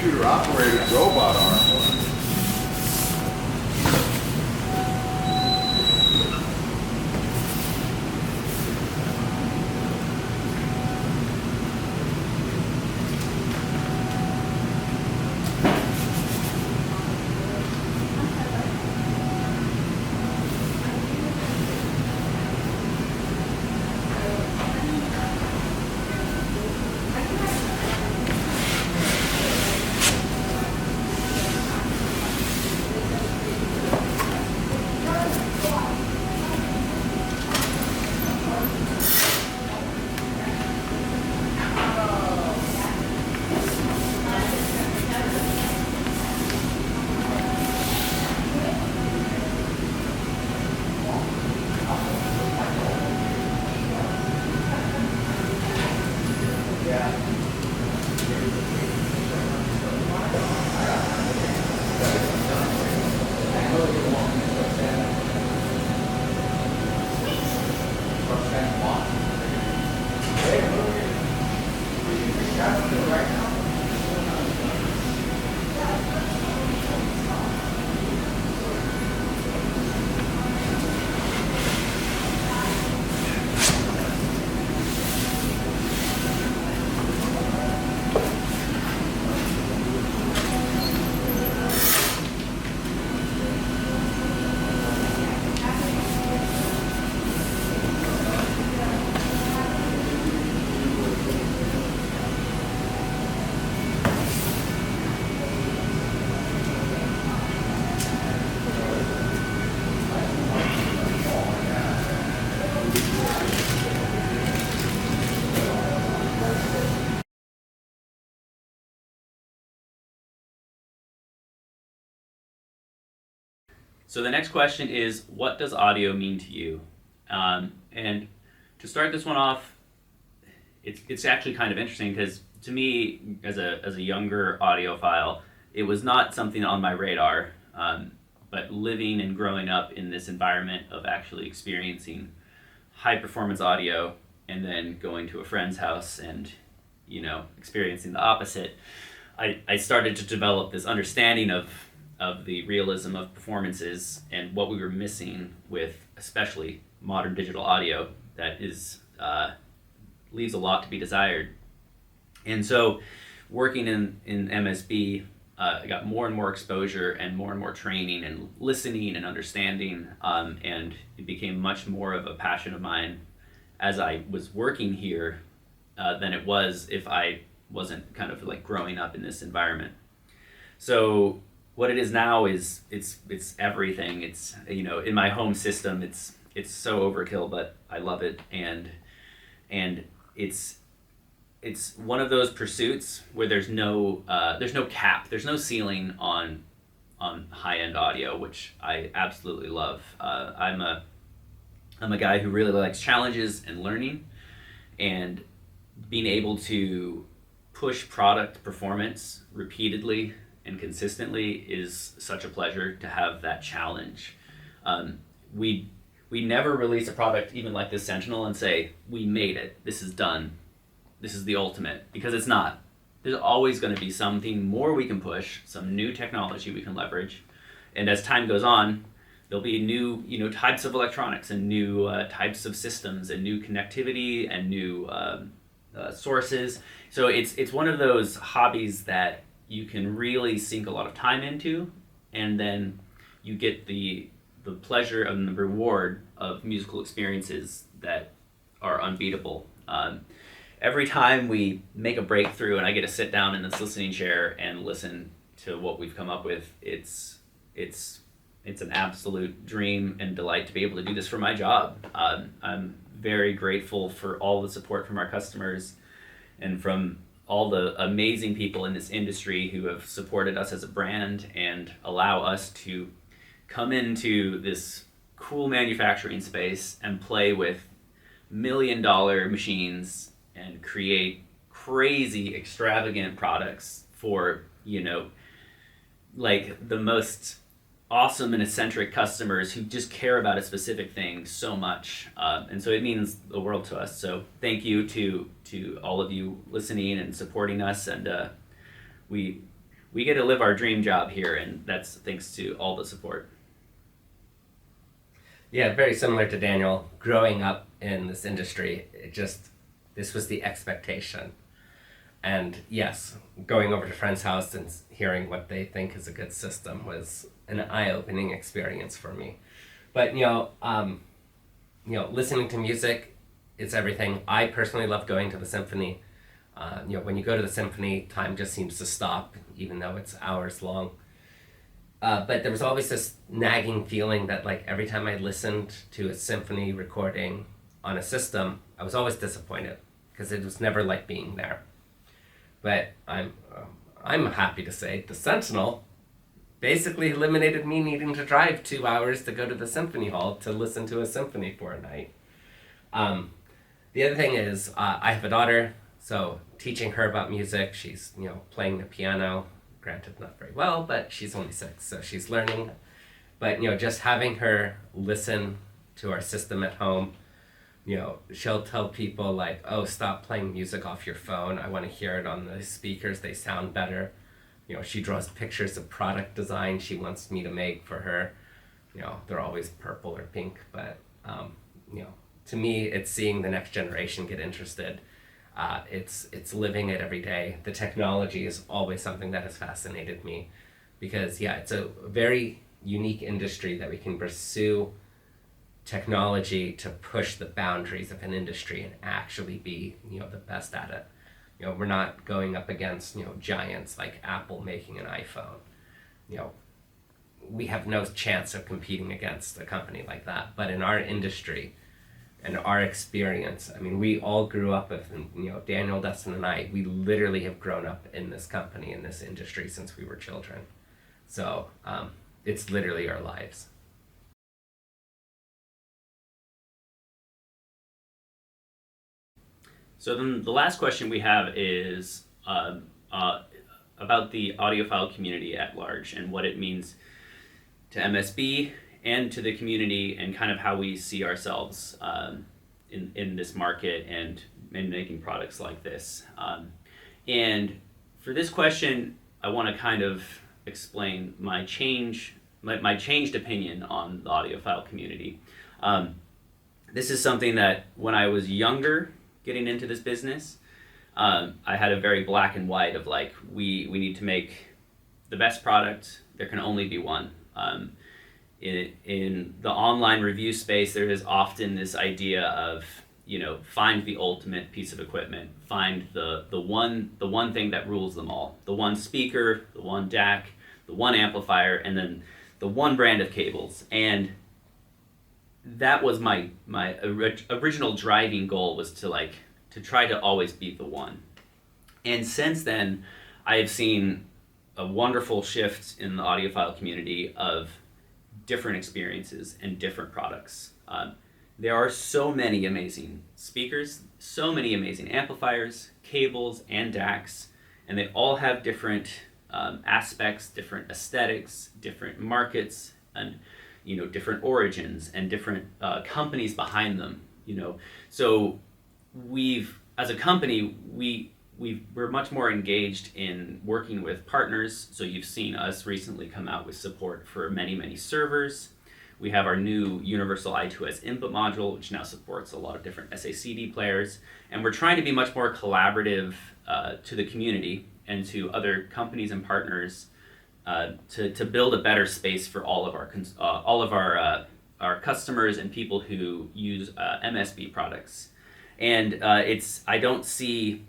computer operated robot arm was. So the next question is, what does audio mean to you? And to start this one off, it's actually kind of interesting because to me, as a younger audiophile, it was not something on my radar. But living and growing up in this environment of actually experiencing high performance audio and then going to a friend's house and experiencing the opposite, I started to develop this understanding of the realism of performances and what we were missing with especially modern digital audio that is leaves a lot to be desired. And so working in MSB, I got more and more exposure and more training and listening and understanding, and it became much more of a passion of mine as I was working here than it was if I wasn't kind of like growing up in this environment. So what it is now is it's everything. It's in my home system it's so overkill, but I love it, and it's one of those pursuits where there's no cap, there's no ceiling on high end audio, which I absolutely love. I'm a guy who really likes challenges and learning, and being able to push product performance repeatedly and consistently is such a pleasure to have that challenge. We never release a product even like this Sentinel and say, we made it, this is done, this is the ultimate, because it's not. There's always going to be something more we can push, some new technology we can leverage, and as time goes on, there'll be new types of electronics and new types of systems and new connectivity and new sources. So it's one of those hobbies that you can really sink a lot of time into, and then you get the pleasure and the reward of musical experiences that are unbeatable. Every time we make a breakthrough and I get to sit down in this listening chair and listen to what we've come up with, it's an absolute dream and delight to be able to do this for my job. I'm very grateful for all the support from our customers and from all the amazing people in this industry who have supported us as a brand and allow us to come into this cool manufacturing space and play with $1 million machines and create crazy extravagant products for like the most awesome and eccentric customers who just care about a specific thing so much, and so it means the world to us. So thank you to all of you listening and supporting us, and we we get to live our dream job here, and that's thanks to all the support. Yeah, very similar to Daniel. Growing up in this industry, this was the expectation. And yes, going over to friend's house and hearing what they think is a good system was an eye-opening experience for me. But listening to music, it's everything. I personally love going to the symphony. When you go to the symphony, time just seems to stop, even though it's hours long. But there was always this nagging feeling that like every time I listened to a symphony recording on a system, I was always disappointed because it was never like being there. But I'm happy to say the Sentinel basically eliminated me needing to drive 2 hours to go to the symphony hall to listen to a symphony for a night. The other thing is I have a daughter, so teaching her about music, she's playing the piano. Granted, not very well, but she's only 6, so she's learning. But, just having her listen to our system at home, she'll tell people like, oh, stop playing music off your phone. I want to hear it on the speakers. They sound better. She draws pictures of product design she wants me to make for her. They're always purple or pink, but, to me, it's seeing the next generation get interested. It's living it every day. The technology is always something that has fascinated me because it's a very unique industry that we can pursue technology to push the boundaries of an industry and actually be the best at it. We're not going up against giants like Apple making an iPhone. We have no chance of competing against a company like that. But in our industry and our experience, I mean, we all grew up with, Daniel, Dustin, and I, we literally have grown up in this company, in this industry since we were children. So it's literally our lives. So then the last question we have is about the audiophile community at large and what it means to MSB and to the community and kind of how we see ourselves in this market and in making products like this. And for this question, I want to kind of explain my changed opinion on the audiophile community. This is something that when I was younger, getting into this business, I had a very black and white of like, we need to make the best product. There can only be one. In the online review space, there is often this idea of, find the ultimate piece of equipment, find the one thing that rules them all, the one speaker, the one DAC, the one amplifier, and then the one brand of cables. And that was my original driving goal, was to try to always be the one. And since then, I have seen a wonderful shift in the audiophile community of different experiences and different products. There are so many amazing speakers, so many amazing amplifiers, cables, and DACs, and they all have different aspects, different aesthetics, different markets, and different origins and different companies behind them. So as a company, we're much more engaged in working with partners. So you've seen us recently come out with support for many servers. We have our new universal I2S input module, which now supports a lot of different SACD players. And we're trying to be much more collaborative to the community and to other companies and partners to build a better space for all of our customers and people who use MSB products. And I don't see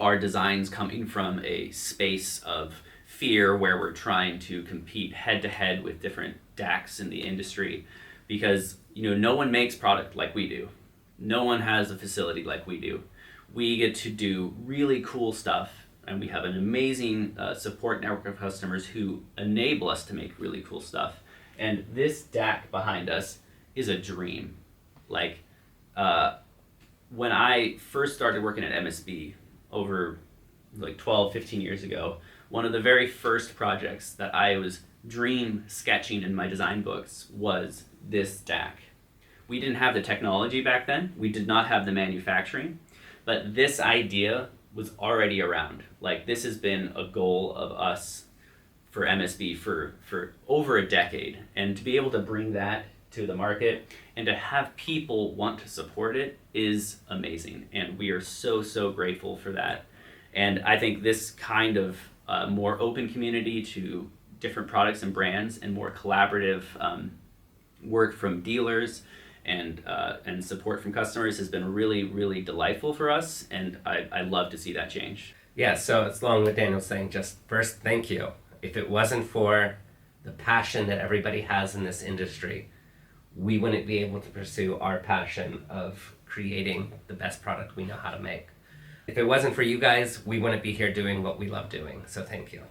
our designs coming from a space of fear where we're trying to compete head to head with different DACs in the industry, because no one makes product like we do. No one has a facility like we do. We get to do really cool stuff, and we have an amazing support network of customers who enable us to make really cool stuff. And this DAC behind us is a dream. When I first started working at MSB over 12, 15 years ago, one of the very first projects that I was dream sketching in my design books was this DAC. We didn't have the technology back then. We did not have the manufacturing. But this idea was already around. Like, this has been a goal of us for MSB for over a decade, and to be able to bring that to the market and to have people want to support it is amazing, and we are so grateful for that. And I think this kind of more open community to different products and brands, and more collaborative work from dealers and support from customers has been really delightful for us, and I love to see that change. Yeah, so it's along with Daniel saying, just first, thank you. If it wasn't for the passion that everybody has in this industry, we wouldn't be able to pursue our passion of creating the best product we know how to make. If it wasn't for you guys, we wouldn't be here doing what we love doing, so thank you.